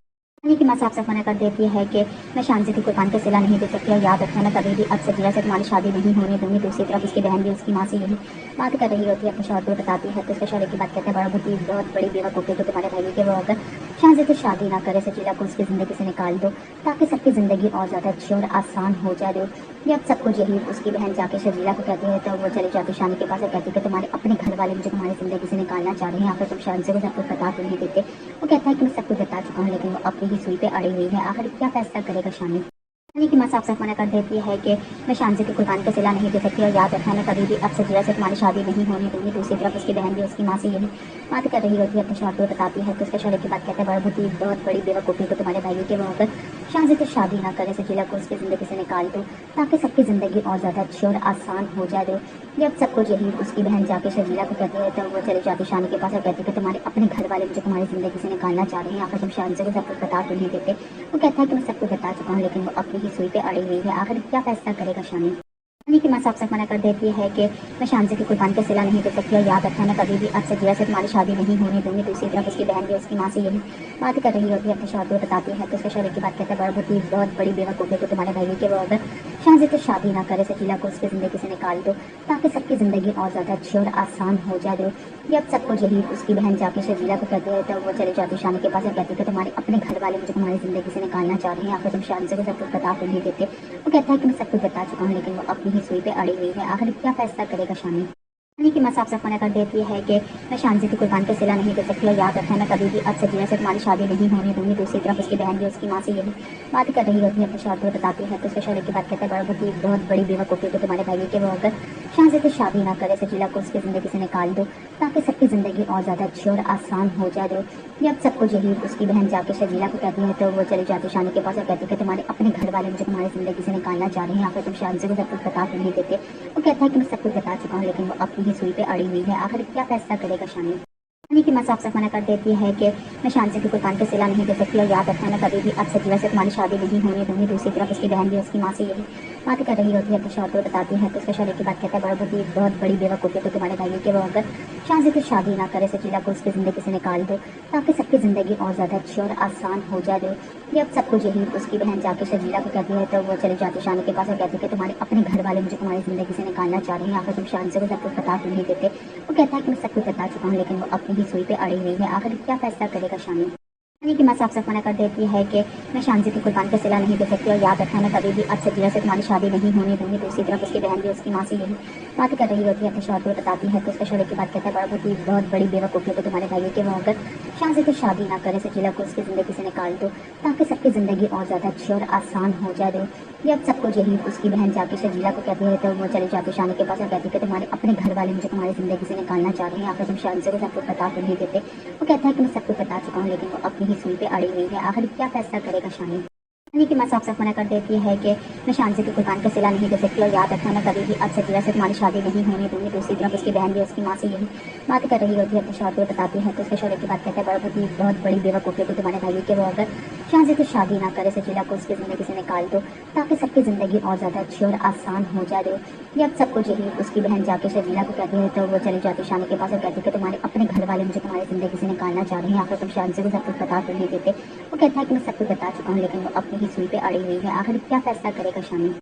यानी कि माँ साफ साफ मना कर देती है कि मैं शांति की कुर्बान पे सिला नहीं दे सकती और याद रखना कभी भी अब सजीला से तुम्हारी शादी नहीं होने दूंगी। दूसरी तरफ उसकी बहन भी उसकी माँ से यही बात कर रही होती है, अपने शौहर को बताती है तो उसके शौहर की बात कहते हैं बहुत बड़ी बेवकूफ़ी तो तुम्हारे भाई के वो अगर शांति से शादी ना करे सजीला को उसकी ज़िंदगी से निकाल दो ताकि सबकी ज़िंदगी और ज़्यादा अच्छी और आसान हो जाए। ये अब सब कुछ यही उसकी बहन जाके शजीला को कहती है तो वो चली जाती शानी के पास और कहती है कि तुम्हारे अपने घर वाले मुझे तुम्हारी ज़िंदगी से निकालना चाह रहे हैं, आखिर तुम शान से सब कुछ बता तो नहीं देते। वो कहता है कि मैं सब कुछ बता चुका हूँ लेकिन वो अपनी ही सुई पे अड़ी हुई है, आखिर क्या फैसला करेगा शानी। यानी कि माँ साफ साफ मना कर देती है कि मैं शांति की कुर्बान पे सिला नहीं दे सकती और याद रखना कभी भी अब सजीला से तुम्हारी शादी नहीं होने दूंगी। दूसरी तरफ उसकी बहन भी उसकी माँ से यही बात कर रही होती है, अपने शौहर को बताती है तो उसके शौहर की बात कहते हैं बहुत बड़ी बेवकूफ़ी तो तुम्हारे भाई के वो अगर शांति से शादी ना करे सजीला को उसकी ज़िंदगी से निकाल दो ताकि सबकी ज़िंदगी और ज़्यादा अच्छी और आसान हो जाए। ये अब सब कुछ यही उसकी बहन जाके शजीला को कहती है तो वो चली जाती शानी के पास और कहती है कि तुम्हारे अपने घर वाले मुझे तुम्हारी ज़िंदगी से निकालना चाह रहे हैं, आखिर तुम शान से सब कुछ बता तो नहीं देते। वो कहता है कि मैं सब कुछ बता चुका हूँ लेकिन वो अपनी ही सुई पे अड़ी हुई है, आखिर क्या फैसला करेगा शानी। यानी कि माँ साफ साफ मना कर देती है कि मैं शांति की कुर्बान पे सिला नहीं दे सकती और याद रखना कभी भी अब सजीला से तुम्हारी शादी नहीं होने दूंगी। दूसरी तरफ उसकी बहन भी उसकी माँ से यही बात कर रही होती है, अपने शौहर को बताती है तो उसके शौहर की बात कहते हैं बहुत बड़ी बेवकूफ़ी तो तुम्हारे भाई के वो अगर शांति से शादी ना करे सजीला को उसकी ज़िंदगी से निकाल दो ताकि सबकी ज़िंदगी और ज़्यादा अच्छी और आसान हो जाए। ये अब सब कुछ यही उसकी बहन जाके शजीला को कहती है तो वो चली जाती शानी के पास और कहती है कि तुम्हारे अपने घर वाले मुझे तुम्हारी ज़िंदगी से निकालना चाह रहे हैं, आखिर तुम शान से सब कुछ बता तो नहीं देते। वो कहता है कि मैं सब कुछ बता चुका हूँ लेकिन वो अपनी ही सुई पे अड़ी हुई है, आखिर क्या फैसला करेगा शानी। यानी कि माँ साफ साफ मना कर देती है कि मैं शांति की कुर्बान पे सिला नहीं दे सकती और याद रखना कभी भी अब सजीला से तुम्हारी शादी नहीं होने दूंगी। दूसरी तरफ उसकी बहन भी उसकी माँ से यही बात कर रही होती है, अपने शौहर को बताती है तो उसके शौहर की बात कहते हैं बहुत बड़ी बेवकूफ़ी तो तुम्हारे भाई के वो अगर शांति से शादी ना करे सजीला को उसकी ज़िंदगी से निकाल दो ताकि सबकी ज़िंदगी और ज़्यादा अच्छी और आसान हो जाए। ये अब सब कुछ यही उसकी बहन जाके शजीला को कहती है तो वो चली जाती शानी के पास और कहती है कि तुम्हारे अपने घर वाले मुझे तुम्हारी ज़िंदगी से निकालना चाह रहे हैं, आखिर तुम शान से सब कुछ बता तो नहीं देते। वो कहता है कि मैं सब कुछ बता चुका हूँ लेकिन वो अपनी ही सुई पे अड़ी हुई है, आखिर क्या फैसला करेगा शानी। यानी कि माँ साफ साफ मना कर देती है कि मैं शांति की कुर्बान पे सिला नहीं दे सकती और याद रखना कभी भी अब सजीला से तुम्हारी शादी नहीं होने दूंगी। दूसरी तरफ उसकी बहन भी उसकी माँ से यही बात कर रही होती है, अपने शौहर को बताती है तो उसके शौहर की बात कहते हैं बहुत बड़ी बेवकूफ़ी तो तुम्हारे भाई के वो अगर शांति से शादी ना करे सजीला को उसकी ज़िंदगी से निकाल दो ताकि सबकी ज़िंदगी और ज़्यादा अच्छी और आसान हो जाए। ये अब सब कुछ यही उसकी बहन जाके शजीला को कहती है तो वो चली जाती शानी के पास और कहती है कि तुम्हारे अपने घर वाले मुझे तुम्हारी ज़िंदगी से निकालना चाह रहे हैं, आखिर तुम शान से सब कुछ बता तो नहीं देते। वो कहता है कि मैं सब कुछ बता चुका हूँ लेकिन वो अपनी ही सुई पे अड़ी हुई है, आखिर क्या फैसला करेगा शानी। यानी कि माँ साफ साफ मना कर देती है कि मैं शांति की कुर्बान पे सिला नहीं दे सकती और याद रखना कभी भी अब सजीला से तुम्हारी शादी नहीं होने दूंगी। दूसरी तरफ उसकी बहन भी उसकी माँ से यही बात कर रही होती है, अपने शौहर को बताती है तो उसके शौहर की बात कहते हैं बहुत बड़ी बेवकूफ़ी तो तुम्हारे भाई के वो अगर शांति से शादी ना करे सजीला को उसकी ज़िंदगी से निकाल दो ताकि सबकी ज़िंदगी और ज़्यादा अच्छी और आसान हो जाए। ये अब सब कुछ यही उसकी बहन जाके शजीला को कहती है तो वो चली जाती शानी के पास और कहती है कि तुम्हारे अपने घर वाले मुझे तुम्हारी ज़िंदगी से निकालना चाह रहे हैं, आखिर तुम शान से सब कुछ बता तो नहीं देते। वो कहता है कि मैं सब कुछ बता चुका हूँ लेकिन वो अपनी ही सुई पे अड़ी हुई है, आखिर क्या फैसला करेगा शानी। यानी कि माँ साफ साफ मना कर देती है कि मैं शांति की कुर्बान पे सिला नहीं दे सकती और याद रखना कभी भी अब सजीला से तुम्हारी शादी नहीं होने दूंगी। दूसरी तरफ उसकी बहन भी उसकी माँ से यही बात कर रही होती है, अपने शौहर को बताती है तो उसके शौहर की बात कहते हैं बहुत बड़ी बेवकूफ़ी तो तुम्हारे भाई के वो अगर शांति से शादी ना करे सजीला को उसकी ज़िंदगी से निकाल दो ताकि सबकी ज़िंदगी और ज़्यादा अच्छी और आसान हो जाए। ये अब सब कुछ यही उसकी बहन जाके शजीला को कहती है तो वो चली जाती शानी के पास और कहती है कि तुम्हारे अपने घर वाले मुझे तुम्हारी ज़िंदगी से निकालना चाह रहे हैं, आखिर तुम शान से सब कुछ बता तो नहीं देते। वो कहता है कि मैं सब कुछ बता चुका हूँ लेकिन वो अपनी ही सुई पे अड़ी हुई है, आखिर क्या फैसला करेगा शानी।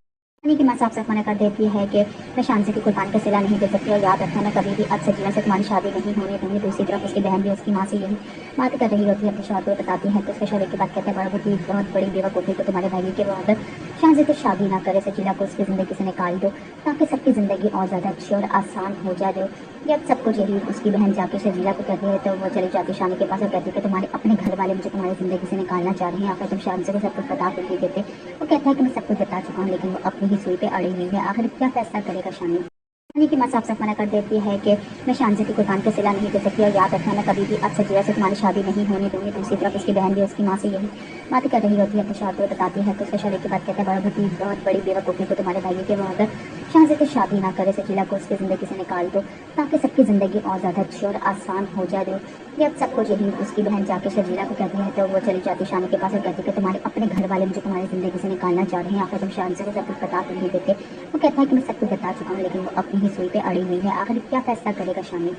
यानी कि माँ साफ साफ मना कर देती है कि मैं शांति की कुर्बान पे सिला नहीं दे सकती और याद रखना कभी भी अब सजीला से तुम्हारी शादी नहीं होने दूंगी। दूसरी तरफ उसकी बहन भी उसकी माँ से यही बात कर रही होती है, अपने शौहर को बताती है तो उसके शौहर की बात कहते हैं बहुत बड़ी बेवकूफ़ी तो तुम्हारे भाई के वो अगर शांति से शादी ना करे सजीला को उसकी ज़िंदगी से निकाल दो ताकि सबकी ज़िंदगी और ज़्यादा अच्छी और आसान हो जाए। ये अब सब कुछ यही उसकी बहन जाके शजीला को कहती है तो वो चली जाती शानी के पास और कहती है कि तुम्हारे अपने घर वाले मुझे तुम्हारी ज़िंदगी से निकालना चाह रहे हैं, आखिर तुम शान से सब कुछ बता तो नहीं देते। वो कहता है कि मैं सब कुछ बता चुका हूँ लेकिन वो अपनी ही सुई पे अड़ी हुई है, आखिर क्या फैसला करेगा शानी। यानी कि माँ साफ साफ मना कर देती है कि मैं शांति की कुर्बान पे सिला नहीं दे सकती और याद रखना कभी भी अब सजीला से तुम्हारी शादी नहीं होने दूंगी। दूसरी तरफ उसकी बहन भी उसकी माँ से यही बात कर रही होती है, अपने शौहर को बताती है तो उसके शौहर की बात कहते हैं बहुत बड़ी बेवकूफ़ी तो तुम्हारे भाई के वो अगर शांति से शादी ना करे सजीला को उसकी ज़िंदगी से निकाल दो ताकि सबकी ज़िंदगी और ज़्यादा अच्छी और आसान हो जाए। ये अब सब कुछ यही उसकी बहन जाके शजीला को कहती है तो वो चली जाती शानी के पास और कहती है कि तुम्हारे अपने घर वाले मुझे तुम्हारी ज़िंदगी से निकालना चाह रहे हैं, आखिर तुम शान से सब कुछ बता तो नहीं देते। वो कहता है कि मैं सब कुछ बता चुका हूँ लेकिन वो अपनी ही सुई पे अड़ी हुई है, आखिर क्या फैसला करेगा शानी।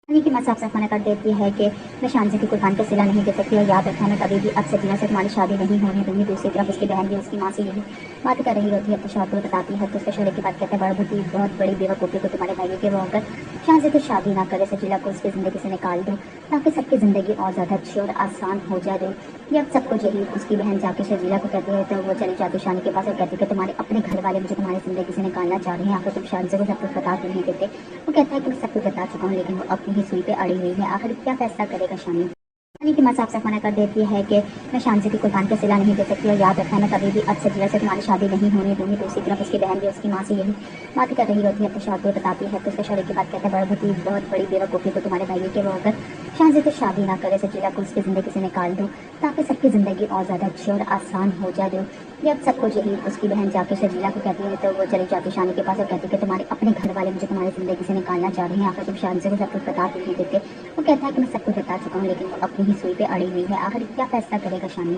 پانی کی ماں صاف صاف منع کر دیتی ہے کہ میں شانزی کی قربان کا صلہ نہیں دے سکتی اور یاد رکھنا میں کبھی بھی اب سے جنہ سے تمہاری شادی نہیں ہونے دوں گی۔ دوسری طرف اس کی بہن بھی اس کی ماں سے یہی بات کر رہی ہوتی ہے، اپنے شوہر کو بتاتی ہے تو اس کے شوہر کی بات کہتے ہیں بہت بڑی بیوقوفی کو تمہارے بھائی کے وہ اگر شانزی سے شادی نہ کرے، سجیلا کو اس کی زندگی سے نکال دو تاکہ سب کی زندگی اور زیادہ اچھی اور آسان ہو جائے۔ یہ اب سب کو یہی اس کی بہن جا کے شجیلا کو کہتی ہے تو وہ چلی جاتی شانی کے پاس اور کہتی ہے کہ تمہارے اپنے گھر والے مجھے تمہاری زندگی سے نکالنا چاہ رہے ہیں، آخر تم شانزی کو سب کچھ بتا کیوں نہیں دیتے؟ وہ کہتا ہے کہ میں سب کچھ بتا چکا ہوں لیکن وہ اپنی ہی سوئی پہ اڑی ہوئی ہے، آخر کیا فیصلہ کرے گا شانی؟ شانی کی ماں صاف صاف منع کر دیتی ہے کہ میں شانزی کی قربان کا صلہ نہیں دے سکتی اور یاد رکھنا میں کبھی بھی اب سے جنہ سے تمہاری شادی نہیں ہونے دوں گی۔ دوسری طرف اس کی بہن بھی اس کی ماں سے یہی بات کر رہی ہوتی ہے، اپنے شوہر کو بتاتی ہے تو اس کے شوہر کی بات کہتے ہیں بہت بڑی بیوقوفی کو تمہارے بھائی کے وہ اگر شانزی سے شادی نہ کرے، سجیلا کو اس کی زندگی سے نکال دو تاکہ سب کی زندگی اور زیادہ اچھی اور آسان ہو جائے۔ یہ اب سب کو یہی اس کی بہن جا کے شجیلا کو کہتی ہے تو وہ چلی جاتی شانی کے پاس اور کہتی ہے کہ تمہارے اپنے گھر والے مجھے تمہاری زندگی سے نکالنا چاہ رہے ہیں، آخر تم شانزی کو سب کچھ بتا کیوں نہیں دیتے؟ وہ کہتا ہے کہ میں سب کچھ بتا چکا ہوں لیکن وہ اپنی ہی سوئی پہ اڑی ہوئی ہے، آخر کیا فیصلہ کرے گا شانی؟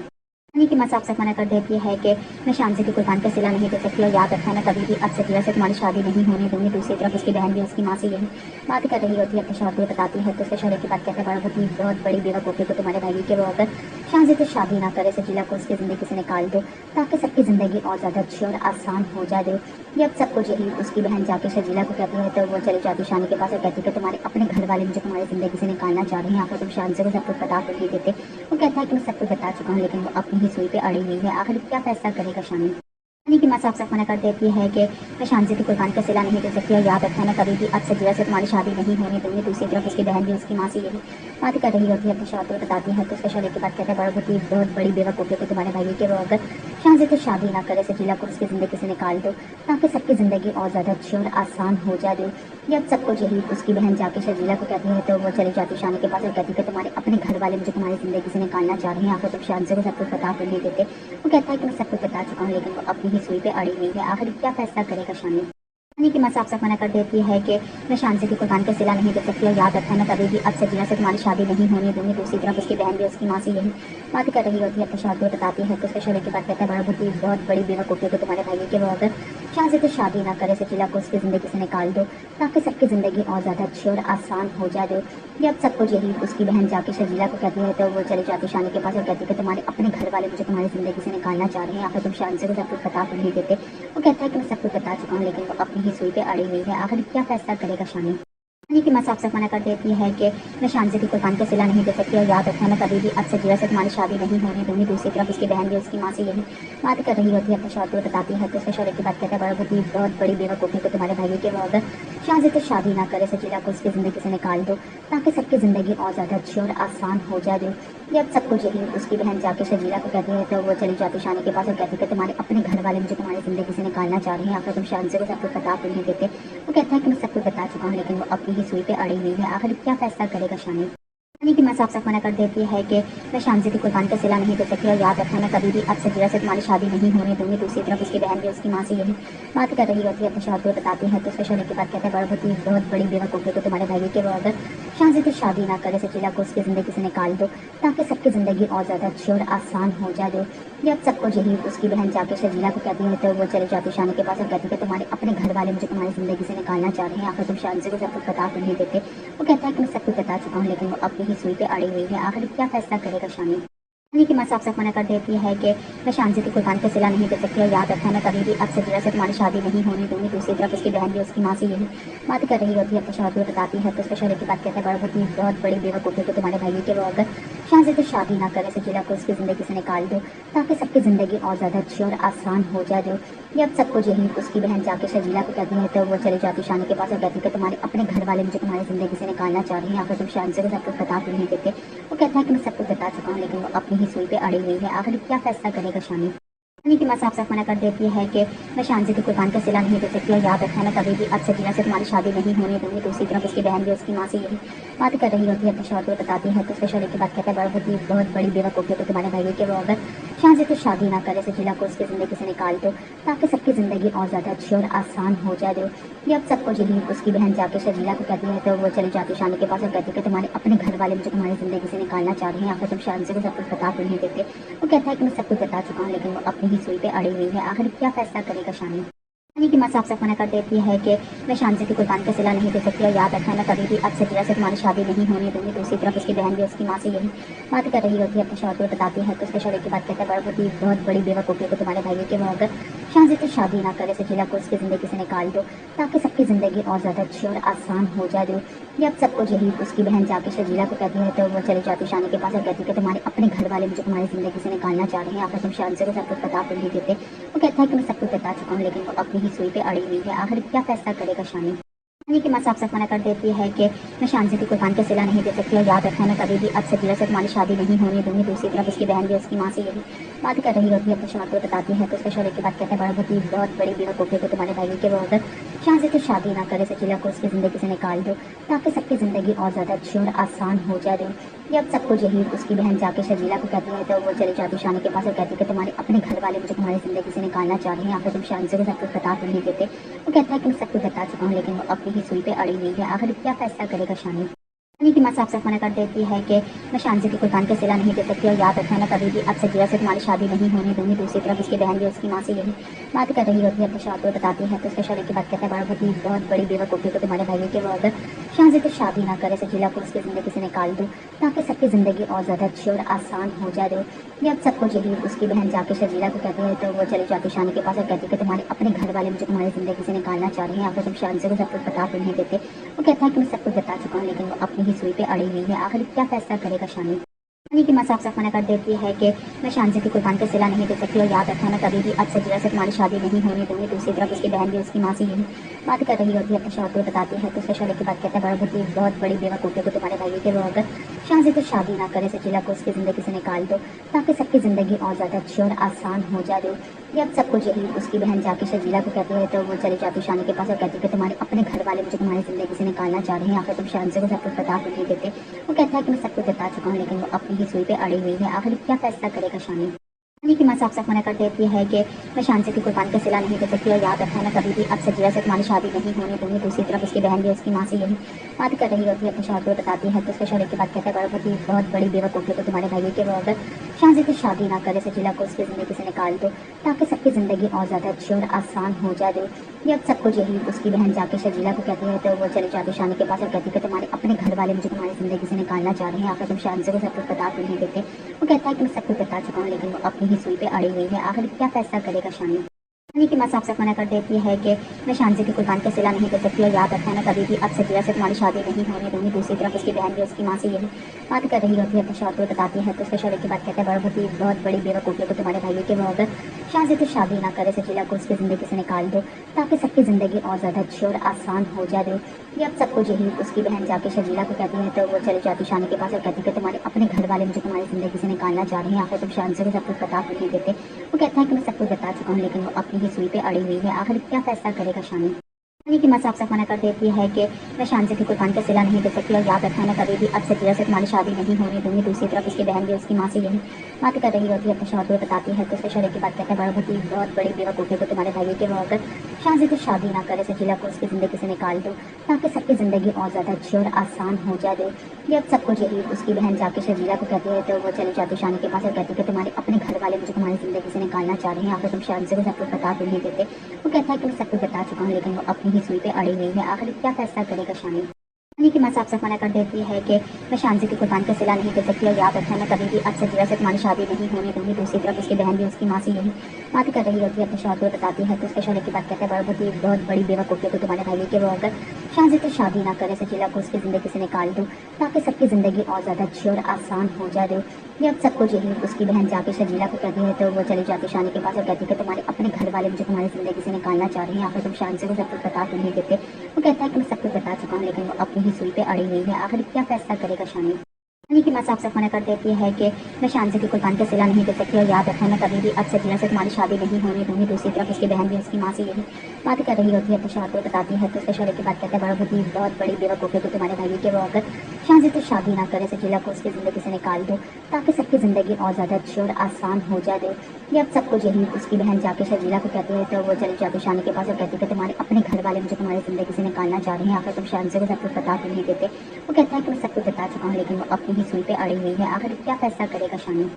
شانی کی ماں صاف صاف منع کر دیتی ہے کہ میں شانزی کی قربان کا صلہ نہیں دے سکتی اور یاد رکھنا میں کبھی بھی اب سے سے تمہاری شادی نہیں ہونے دوں گی۔ دوسری طرف اس کی بہن بھی اس کی ماں سے یہی بات کر رہی ہوتی ہے، اپنے شوہر کو بتاتی ہے تو اس کے شوہر کی بات کہتے ہیں بہت بڑی بیوقوفی کو تمہارے بھائی کے وہ اگر شانزی سے شادی نہ کرے، سجیلا کو اس کی زندگی سے نکال دو تاکہ سب کی زندگی اور زیادہ اچھی اور آسان ہو جائے۔ یہ اب سب کو یہی اس کی بہن جا کے شجیلا کو کہتی ہے تو وہ چلی جاتی شانی کے پاس اور کہتی ہے کہ تمہارے اپنے گھر والے مجھے تمہاری زندگی سے نکالنا چاہ رہے ہیں، آخر تم شانزی کو سب کچھ بتا کر نہیں دیتے؟ وہ کہتا ہے کہ میں سب کچھ بتا چکا ہوں لیکن وہ اپنی ہی سوئی پہ اڑی ہوئی ہے، آخر کیا فیصلہ کرے گا شانی؟ شانی کی ماں صاف صاف منع کر دیتی ہے کہ میں شانزی کی قربان کا صلہ نہیں دے سکتی اور یاد رکھنا میں کبھی بھی اب سے تمہاری شادی نہیں ہونے دوں گی۔ دوسری طرف اس کی بہن بھی اس کی ماں سے یہی بات کر رہی ہوتی ہے، اپنے شوہر کو بتاتی ہے تو اس کے شوہر کی بات کہتے ہیں بہت بڑی بیوقوفی کو تمہارے بھائی کے وہ اگر شانزی سے شادی نہ کرے، سجیلا کو اس کی زندگی سے نکال دو تاکہ سب کی زندگی اور زیادہ اچھی اور آسان ہو جائے۔ یہ اب سب کو یہی اس کی بہن جا کے شجیلا کو کہتی ہے تو وہ چلی جاتی شانی کے پاس اور کہتی ہے کہ تمہارے اپنے گھر والے مجھے تمہاری زندگی سے نکالنا چاہ رہے ہیں، آخر تم شانزی کو سب کچھ بتا کر نہیں دیتے؟ وہ کہتا ہے کہ میں سب کچھ بتا چکا ہوں لیکن وہ اپنی ہی سوئی پہ اڑی ہوئی ہے، آخر کیا فیصلہ کرے گا شانی؟ شانی کی ماں صاف صاف منع کر دیتی ہے کہ میں شانزی کی قربان کا صلہ نہیں دے سکتی اور یاد رکھنا میں کبھی بھی اب سے تمہاری شادی نہیں ہونے دوں گی۔ دوسری طرف اس کی بہن بھی اس کی ماں سے یہی بات کر رہی ہوتی ہے، اپنے شوہر کو بتاتی ہے تو اس کے شوہر کی بات کہتے ہیں بہت بڑی بیوقوفی کو تمہارے بھائی کے وہ اگر شانزی سے شادی نہ کرے، سجیلا کو اس کی زندگی سے نکال دو تاکہ سب کی زندگی اور زیادہ اچھی اور آسان ہو جائے۔ یہ اب سب کو یہی اس کی بہن جا کے شجیلا کو کہتی ہے تو وہ چلی جاتی شانی کے پاس اور کہتی ہے کہ تمہارے اپنے گھر والے مجھے تمہاری زندگی سے نکالنا چاہ رہے ہیں، آخر تم شانزی کو سب کچھ بتا کر نہیں دیتے؟ وہ کہتا ہے کہ میں سب کچھ بتا چکا ہوں لیکن وہ اپنی ہی سوئی پہ اڑی ہوئی ہے، آخر کیا فیصلہ کرے گا شانی؟ شانی کی ماں صاف صاف منع کر دیتی ہے کہ میں شانزی کی قربان کا صلہ نہیں دے سکتی اور یاد رکھنا میں کبھی بھی اب سے تمہاری شادی نہیں ہونے دوں گی۔ دوسری طرف اس کی بہن بھی اس کی ماں سے یہی بات کر رہی ہوتی ہے، اپنے شوہر کو بتاتی ہے تو اس کے شوہر کی بات کہتے ہیں بہت بڑی بیوقوفی کو تمہارے بھائی کے وہ اگر شانزی سے شادی نہ کرے، سجیلا کو اس کی زندگی سے نکال دو تاکہ سب کی زندگی اور زیادہ اچھی اور آسان ہو جائے۔ یہ اب سب کو یہی اس کی بہن جا کے شجیلا کو کہتی ہے تو وہ چلی جاتی شانی کے پاس اور کہتی ہے کہ تمہارے اپنے گھر والے مجھے تمہاری زندگی سے نکالنا چاہ رہے ہیں، آخر تم شانزی کو سب کچھ بتا کر نہیں دیتے؟ وہ کہتا ہے کہ میں سب کچھ بتا چکا ہوں لیکن وہ اپنی ہی سوئی پہ اڑی ہوئی ہے، آخر کیا فیصلہ کرے گا شانی؟ شانی کی ماں صاف صاف منع کر دیتی ہے کہ میں شانزی کی قربان کا صلہ نہیں دے سکتی اور یاد رکھنا میں کبھی بھی اب سے تمہاری شادی نہیں ہونے دوں گی۔ دوسری طرف اس کی بہن بھی اس کی ماں سے یہی بات کر رہی ہوتی ہے، اپنے شوہر کو بتاتی ہے تو اس کے شوہر کی بات کہتے ہیں بہت بڑی بیوقوفی کو تمہارے بھائی کے وہ اگر شانزی سے شادی نہ کرے، سجیلا کو اس کی زندگی سے نکال دو تاکہ سب کی زندگی اور زیادہ اچھی اور آسان ہو جائے۔ یہ اب سب کو یہی اس کی بہن جا کے شجیلا کو کہتی ہے تو وہ چلی جاتی شانی کے پاس اور کہتی ہے کہ تمہارے اپنے گھر والے مجھے تمہاری زندگی سے نکالنا چاہ رہے ہیں، آخر تم شانزی کو سب کچھ بتا کر نہیں دیتے؟ وہ کہتا ہے کہ میں سب کچھ بتا چکا ہوں لیکن وہ اپنی ہی سوئی پہ اڑی ہوئی ہے، آخر کیا فیصلہ کرے گا شانی؟ شانی کی ماں صاف صاف منع کر دیتی ہے کہ میں شانزی کی قربان کا صلہ نہیں دے سکتی اور یاد رکھنا میں کبھی بھی اب سے تمہاری شادی نہیں ہونے دوں گی۔ دوسری طرف اس کی بہن بھی اس کی ماں سے یہی بات کر رہی ہوتی ہے، اپنے شوہر کو بتاتی ہے تو اس کے شوہر کی بات کہتے ہیں بہت بڑی بیوقوفی کو تمہارے بھائی کے وہ اگر شانزی سے شادی نہ کرے، سجیلا کو اس کی زندگی سے نکال دو تاکہ سب کی زندگی اور زیادہ اچھی اور آسان ہو جائے۔ یہ اب سب کو یہی اس کی بہن جا کے شجیلا کو کہتی ہے تو وہ چلی جاتی شانی کے پاس اور کہتی ہے کہ تمہارے اپنے گھر والے مجھے تمہاری زندگی سے نکالنا چاہ رہے ہیں، آخر تم شانزی کو سب کچھ بتا کر نہیں دیتے؟ وہ کہتا ہے کہ میں سب کچھ بتا چکا ہوں لیکن وہ اپنی ہی سوئی پہ اڑی ہوئی ہے، آخر کیا فیصلہ کرے گا شانی؟ شانی کی ماں صاف صاف منع کر دیتی ہے کہ میں شانزی کی قربان کا صلہ نہیں دے سکتی اور یاد رکھنا میں کبھی بھی اب سے تمہاری شادی نہیں ہونے دوں گی۔ دوسری طرف اس کی بہن بھی اس کی ماں سے یہی بات کر رہی ہوتی ہے، اپنے شوہر کو بتاتی ہے تو اس کے شوہر کی بات کہتے ہیں بہت بڑی بیوقوفی کو تمہارے بھائی کے وہ اگر شانزی سے شادی نہ کرے، سجیلا کو اس کی زندگی سے نکال دو تاکہ سب کی زندگی اور زیادہ اچھی اور آسان ہو جائے۔ یہ اب سب کو یہی اس کی بہن جا کے شجیلا کو کہتی ہے تو وہ چلی جاتی شانی کے پاس اور کہتی ہے کہ تمہارے اپنے گھر والے مجھے تمہاری زندگی سے نکالنا چاہ رہے ہیں، آخر تم شانزی کو سب کچھ بتا کر نہیں دیتے؟ وہ کہتا ہے کہ میں سب کچھ بتا چکا ہوں لیکن وہ اپنی ہی سوئی پہ اڑی ہوئی ہے، آخر کیا فیصلہ کرے گا شانی؟ पानी की माँ साफ साफ मना कर देती है कि मैं शांति की कुर्बान का सिला नहीं दे सकती और याद रखना मैं कभी भी अब सजीला से तुम्हारी शादी नहीं होने दूंगी। दूसरी तरफ उसकी बहन भी उसकी माँ से यही बात कर रही होती है, अपने शौहर को बताती है तो उसके शौहर की बात कहता है बहुत बड़ी बेवकूफ़ी को तुम्हारे भाई कि वो अगर शांति से शादी ना करे सजीला को उसकी ज़िंदगी से निकाल दो ताकि सबकी ज़िंदगी और ज़्यादा अच्छी और आसान हो जाए दो। ये अब सबको यही उसकी बहन जाके शजीला को कहती है तो वो चली जाती शानी के पास और कहती है कि तुम्हारे अपने घर वाले मुझे तुम्हारी ज़िंदगी से निकालना चाह रहे हैं, आखिर तुम शान से सब कुछ बता कर नहीं देते। वो कहता है कि मैं सब कुछ बता चुका हूँ लेकिन वो अपनी ही सुई पे अड़ी हुई है, आखिर क्या फैसला करेगा शानी। शानी की माँ साफ साफ मना कर देती है कि मैं शांति की कुर्बान का सिला नहीं दे सकती और याद रखना मैं कभी भी अब सजीला से तुम्हारी शादी नहीं होने दूंगी। दूसरी तरफ उसकी बहन भी उसकी माँ से यही बात कर रही होती है, अपने शौहर को बताती है तो उसके शौहर की बात कहता है बहुत बड़ी बेवकूफ़ी को तुम्हारे भाई कि वो अगर शांति से शादी ना करे सजीला को उसकी ज़िंदगी से निकाल दो ताकि सबकी ज़िंदगी और ज़्यादा अच्छी और आसान हो जाए दो। ये अब सबको यही उसकी बहन जाके शजीला को कहती है तो वो चली जाती शानी के पास और कहती है कि तुम्हारे अपने घर वाले मुझे तुम्हारी ज़िंदगी से निकालना चाह रहे हैं, आखिर तुम शान से सब कुछ बता कर नहीं देते। वो कहता है कि मैं सब कुछ बता चुका हूँ लेकिन वो अपनी ही सुई पे अड़ी हुई है, आखिर क्या फैसला करेगा शानी। शानी की माँ साफ साफ मना कर देती है कि मैं शांति की कुर्बान का सिला नहीं दे सकती और याद रखना मैं कभी भी अब सजीला से तुम्हारी शादी नहीं होने दूंगी। दूसरी तरफ उसकी बहन भी उसकी माँ से यही बात कर रही होती है, अपने शौहर को बताती है तो उसके शौहर की बात कहता है बहुत बड़ी बेवकूफ़ी को तुम्हारे भाई कि वो अगर शांति से शादी ना करे सजीला को उसकी ज़िंदगी से निकाल दो ताकि सबकी ज़िंदगी और ज़्यादा अच्छी और आसान हो जाए दो। ये अब सबको यही उसकी बहन जाके शजीला को कहती है तो वो चली जाती शानी के पास और कहती है कि तुम्हारे अपने घर वाले मुझे तुम्हारी ज़िंदगी से निकालना चाह रहे हैं, आखिर तुम शान से सब कुछ बता कर नहीं देते। वो कहता है कि मैं सब कुछ बता चुका हूँ लेकिन वो अपनी ही सुई पे अड़ी हुई है, आखिर क्या फैसला करेगा शानी। शानी की माँ साफ साफ मना कर देती है कि मैं शांति की कुर्बान का सिला नहीं दे सकती और याद रखना मैं कभी भी अब सजीला से तुम्हारी शादी नहीं होने दूंगी। दूसरी तरफ उसकी बहन भी उसकी माँ से यही बात कर रही होती है, अपने शौहर को बताती है तो उसके शौहर की बात कहता है बहुत बड़ी बेवकूफ़ी को तुम्हारे भाई कि वो अगर शांति से शादी ना करे सजीला को उसकी ज़िंदगी से निकाल दो ताकि सबकी ज़िंदगी और ज़्यादा अच्छी और आसान हो जाए दो। ये अब सबको यही उसकी बहन जाके शजीला को कहती है तो वो चली जाती शानी के पास और कहती है कि तुम्हारे अपने घर वाले मुझे तुम्हारी ज़िंदगी से निकालना चाह रहे हैं, आखिर तुम शान से सब कुछ बता कर नहीं देते। वो कहता है कि मैं सब कुछ बता चुका हूँ लेकिन वो अपनी ही सुई पे अड़ी हुई है, आखिर क्या फैसला करेगा शानी। शानी की माँ साफ साफ मना कर देती है कि मैं शांति की कुर्बान का सिला नहीं दे सकती और याद रखना मैं कभी भी अब सजीला से तुम्हारी शादी नहीं होने दूंगी। दूसरी तरफ उसकी बहन भी उसकी माँ से यही बात कर रही होती है, अपने शौहर को बताती है तो उसके शौहर की बात कहता है बहुत बड़ी बेवकूफ़ी को तुम्हारे भाई कि वो अगर शांति से शादी ना करे सजीला को उसकी ज़िंदगी से निकाल दो ताकि सबकी ज़िंदगी और ज़्यादा अच्छी और आसान हो जाए दो। ये अब सबको यही उसकी बहन जाके शजीला को कहती है तो वो चली जाती शानी के पास और कहती है कि तुम्हारे अपने घर वाले मुझे तुम्हारी ज़िंदगी से निकालना चाह रहे हैं, आखिर तुम शान से सब कुछ बता कर नहीं देते। वो कहता है कि मैं सब कुछ बता चुका हूँ लेकिन वो अपनी ही सुई पे अड़ी हुई है, आखिर क्या फैसला करेगा शानी। शानी की माँ साफ साफ मना कर देती है कि मैं शांति की कुर्बान का सिला नहीं दे सकती और याद रखना मैं कभी भी अब सजीला से तुम्हारी शादी नहीं होने दूंगी। दूसरी तरफ उसकी बहन भी उसकी माँ से यही बात कर रही होती है, अपने शौहर को बताती है तो उसके शौहर की बात कहता है बहुत बड़ी बेवकूफ़ी को तुम्हारे भाई कि वो अगर शांति से शादी ना करे सजीला को उसकी ज़िंदगी से निकाल दो ताकि सबकी ज़िंदगी और ज़्यादा अच्छी और आसान हो जाए दो। ये अब सबको यही उसकी बहन जाके शजीला को कहती है तो वो चली जाती शानी के पास और कहती है कि तुम्हारे अपने घर वाले मुझे तुम्हारी ज़िंदगी से निकालना चाह रहे हैं, आखिर तुम शान से सब कुछ बता कर नहीं देते। वो कहता है कि मैं सब कुछ बता चुका हूँ लेकिन वो अपनी ही सुई पे अड़ी हुई है, आखिर क्या फैसला करेगा शानी। शानी की माँ साफ साफ मना कर देती है कि मैं शांति की कुर्बान का सिला नहीं दे सकती और याद रखना मैं कभी भी अब सजीला से तुम्हारी शादी नहीं होने दूंगी। दूसरी तरफ उसकी बहन भी उसकी माँ से यही बात कर रही होती है, अपने शौहर को बताती है तो उसके शौहर की बात कहता है बहुत बड़ी बेवकूफ़ी को तुम्हारे भाई कि वो अगर शांति से शादी ना करे सजीला को उसकी ज़िंदगी से निकाल दो ताकि सबकी ज़िंदगी और ज़्यादा अच्छी और आसान हो जाए दो। ये अब सबको यही उसकी बहन जाके शजीला को कहती है तो वो चली जाती शानी के पास और कहती है कि तुम्हारे अपने घर वाले मुझे तुम्हारी ज़िंदगी से निकालना चाह रहे हैं, आखिर तुम शान से सब कुछ बता कर नहीं देते। वो कहता है कि मैं सब कुछ बता चुका हूँ लेकिन वो अपनी ही सुई पे अड़ी हुई है, आखिर क्या फैसला करेगा शानी। शानी की माँ साफ साफ मना कर देती है कि मैं शांति की कुर्बान का सिला नहीं दे सकती और याद रखना मैं कभी भी अब सजीला से तुम्हारी शादी नहीं होने दूंगी। दूसरी तरफ उसकी बहन भी उसकी माँ से यही बात कर रही होती है, अपने शौहर को बताती है तो उसके शौहर की बात कहता है बहुत बड़ी बेवकूफ़ी को तुम्हारे भाई कि वो अगर शांति से शादी ना करे सजीला को उसकी ज़िंदगी से निकाल दो ताकि सबकी ज़िंदगी और ज़्यादा अच्छी और आसान हो जाए दो। ये अब सबको यही उसकी बहन जाके शजीला को कहती है तो वो चली जाती शानी के पास और कहती है कि तुम्हारे अपने घर वाले मुझे तुम्हारी ज़िंदगी से निकालना चाह रहे हैं, आखिर तुम शान से सब कुछ बता कर नहीं देते। वो कहता है कि मैं सब कुछ बता चुका हूँ लेकिन वो अपनी ही सुई पे अड़ी हुई है, आखिर क्या फैसला करेगा शानी। शानी की माँ साफ साफ मना कर देती है कि मैं शांति की कुर्बान का सिला नहीं दे सकती और याद रखना मैं कभी भी अब सजीला से तुम्हारी शादी नहीं होने दूंगी। दूसरी तरफ उसकी बहन भी उसकी माँ से यही बात कर रही होती है, अपने शौहर को बताती है तो उसके शौहर की बात कहता है बहुत बड़ी बेवकूफ़ी को तुम्हारे भाई कि वो अगर शांति से शादी ना करे सजीला को उसकी ज़िंदगी से निकाल दो ताकि सबकी ज़िंदगी और ज़्यादा अच्छी और आसान हो जाए दो। ये अब सबको यही उसकी बहन जाके शजीला को कहती है तो वो चली जाती शानी के पास और कहती है कि तुम्हारे अपने घर वाले मुझे तुम्हारी ज़िंदगी से निकालना चाह रहे हैं, आखिर तुम शान से सब कुछ बता कर नहीं देते। वो कहता है कि मैं सब कुछ बता चुका हूँ लेकिन वो अपनी ही सुई पे अड़ी हुई है, आखिर क्या फैसला करेगा शानी।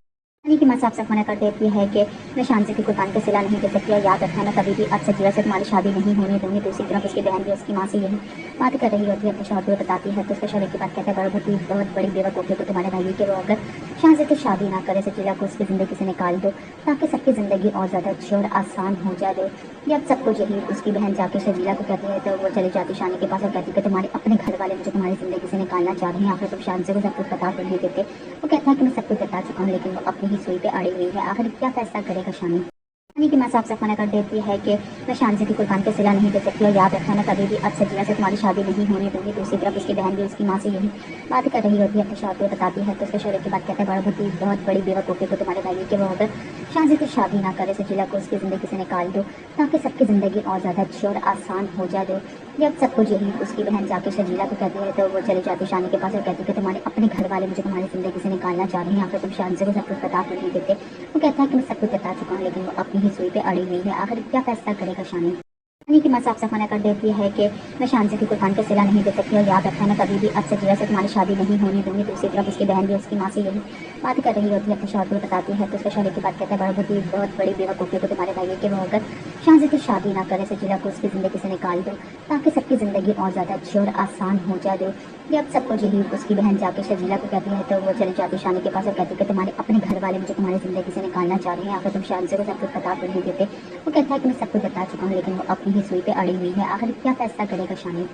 यानी कि मैं साफ साफ मना कर देती है कि मैं शांति की कुर्बान के सिला नहीं दे सकती और याद रखना मैं कभी भी आज सजीवा से तुम्हारी शादी नहीं होने दूंगी। दूसरी तरफ उसकी बहन भी उसकी माँ से यही बात कर रही होती है, अपने शौहर को बताती है तो उसके शौहर की बात कहता है बहुत बड़ी बेवकूफ़ी को तुम्हारे भाई कि वो अगर शांति से शादी ना करे, सजीला को उसकी ज़िंदगी से निकाल दो ताकि सबकी ज़िंदगी और ज़्यादा अच्छी और आसान हो जाए। जब सब कुछ यही उसकी बहन जाके शजीला को कहती है तो वो चली जाती शानी के पास और कहती है कि तुम्हारे अपने घर वाले मुझे तुम्हारी ज़िंदगी से निकालना चाह रहे हैं, आखिर तुम शांति को सब कुछ बता कर नहीं देते। वो कहता है कि मैं सब कुछ बता चुका हूँ लेकिन वो अपनी ही सुई पे अड़ी हुई है, आखिर क्या फैसला करेगा शानी। यानी कि मैं साफ साफ मना कर देती है कि मैं शांति की कुर्बान के सिला नहीं दे सकती और याद रखना मैं कभी भी आज सजीला से तुम्हारी शादी नहीं होने दूंगी। दूसरी तरफ उसकी बहन भी उसकी माँ से यही बात कर रही होती है, अपने शौहर को बताती है तो उसके शौहर की बात कहता है बहुत बड़ी बेवकूफ़ी को तुम्हारे भाई कि वो अगर शांति से शादी ना करे, सजीला को उसकी ज़िंदगी से निकाल दो ताकि सबकी ज़िंदगी और ज़्यादा अच्छी और आसान हो जाए। जब सब कुछ यही उसकी बहन जाके शजीला को कहती है तो वो चली जाती शानी के पास और कहती है कि तुम्हारे अपने घर वाले मुझे तुम्हारी ज़िंदगी से निकालना चाह रहे हैं, आखिर तुम शांति को सब कुछ बता कर नहीं देते। वो कहता है कि मैं सब कुछ बता चुका हूँ लेकिन वो अपनी ही सुई पे अड़ी हुई है, आखिर क्या फैसला करेगा शानी। यानी कि मैं साफ साफ मना कर देती है कि मैं शांति की कुर्बान के सिला नहीं दे सकती और याद रखना मैं कभी भी आज सजीला से तुम्हारी शादी नहीं होने दूंगी। दूसरी तरफ उसकी बहन भी उसकी माँ से यही बात कर रही होती है, अपने शौहर को बताती है तो उसके शौहर की बात कहता है बहुत बड़ी बेवकूफ़ी को तुम्हारे भाई कि वो अगर शांति से शादी ना करे, सजीला को उसकी ज़िंदगी से निकाल दो ताकि सबकी ज़िंदगी और ज़्यादा अच्छी और आसान हो जाए। जब सब कुछ यही उसकी बहन जाके शजीला को कहती है तो वो चली जाती शानी के पास और कहती है कि तुम्हारे अपने घर वाले मुझे तुम्हारी ज़िंदगी से निकालना चाह रहे हैं, आखिर तुम शांति को सब कुछ बता कर नहीं देते। वो कहता है कि मैं सब कुछ बता चुका हूँ लेकिन वो अपनी ही सुई पे अड़ी हुई है, आखिर क्या फैसला करेगा शानी।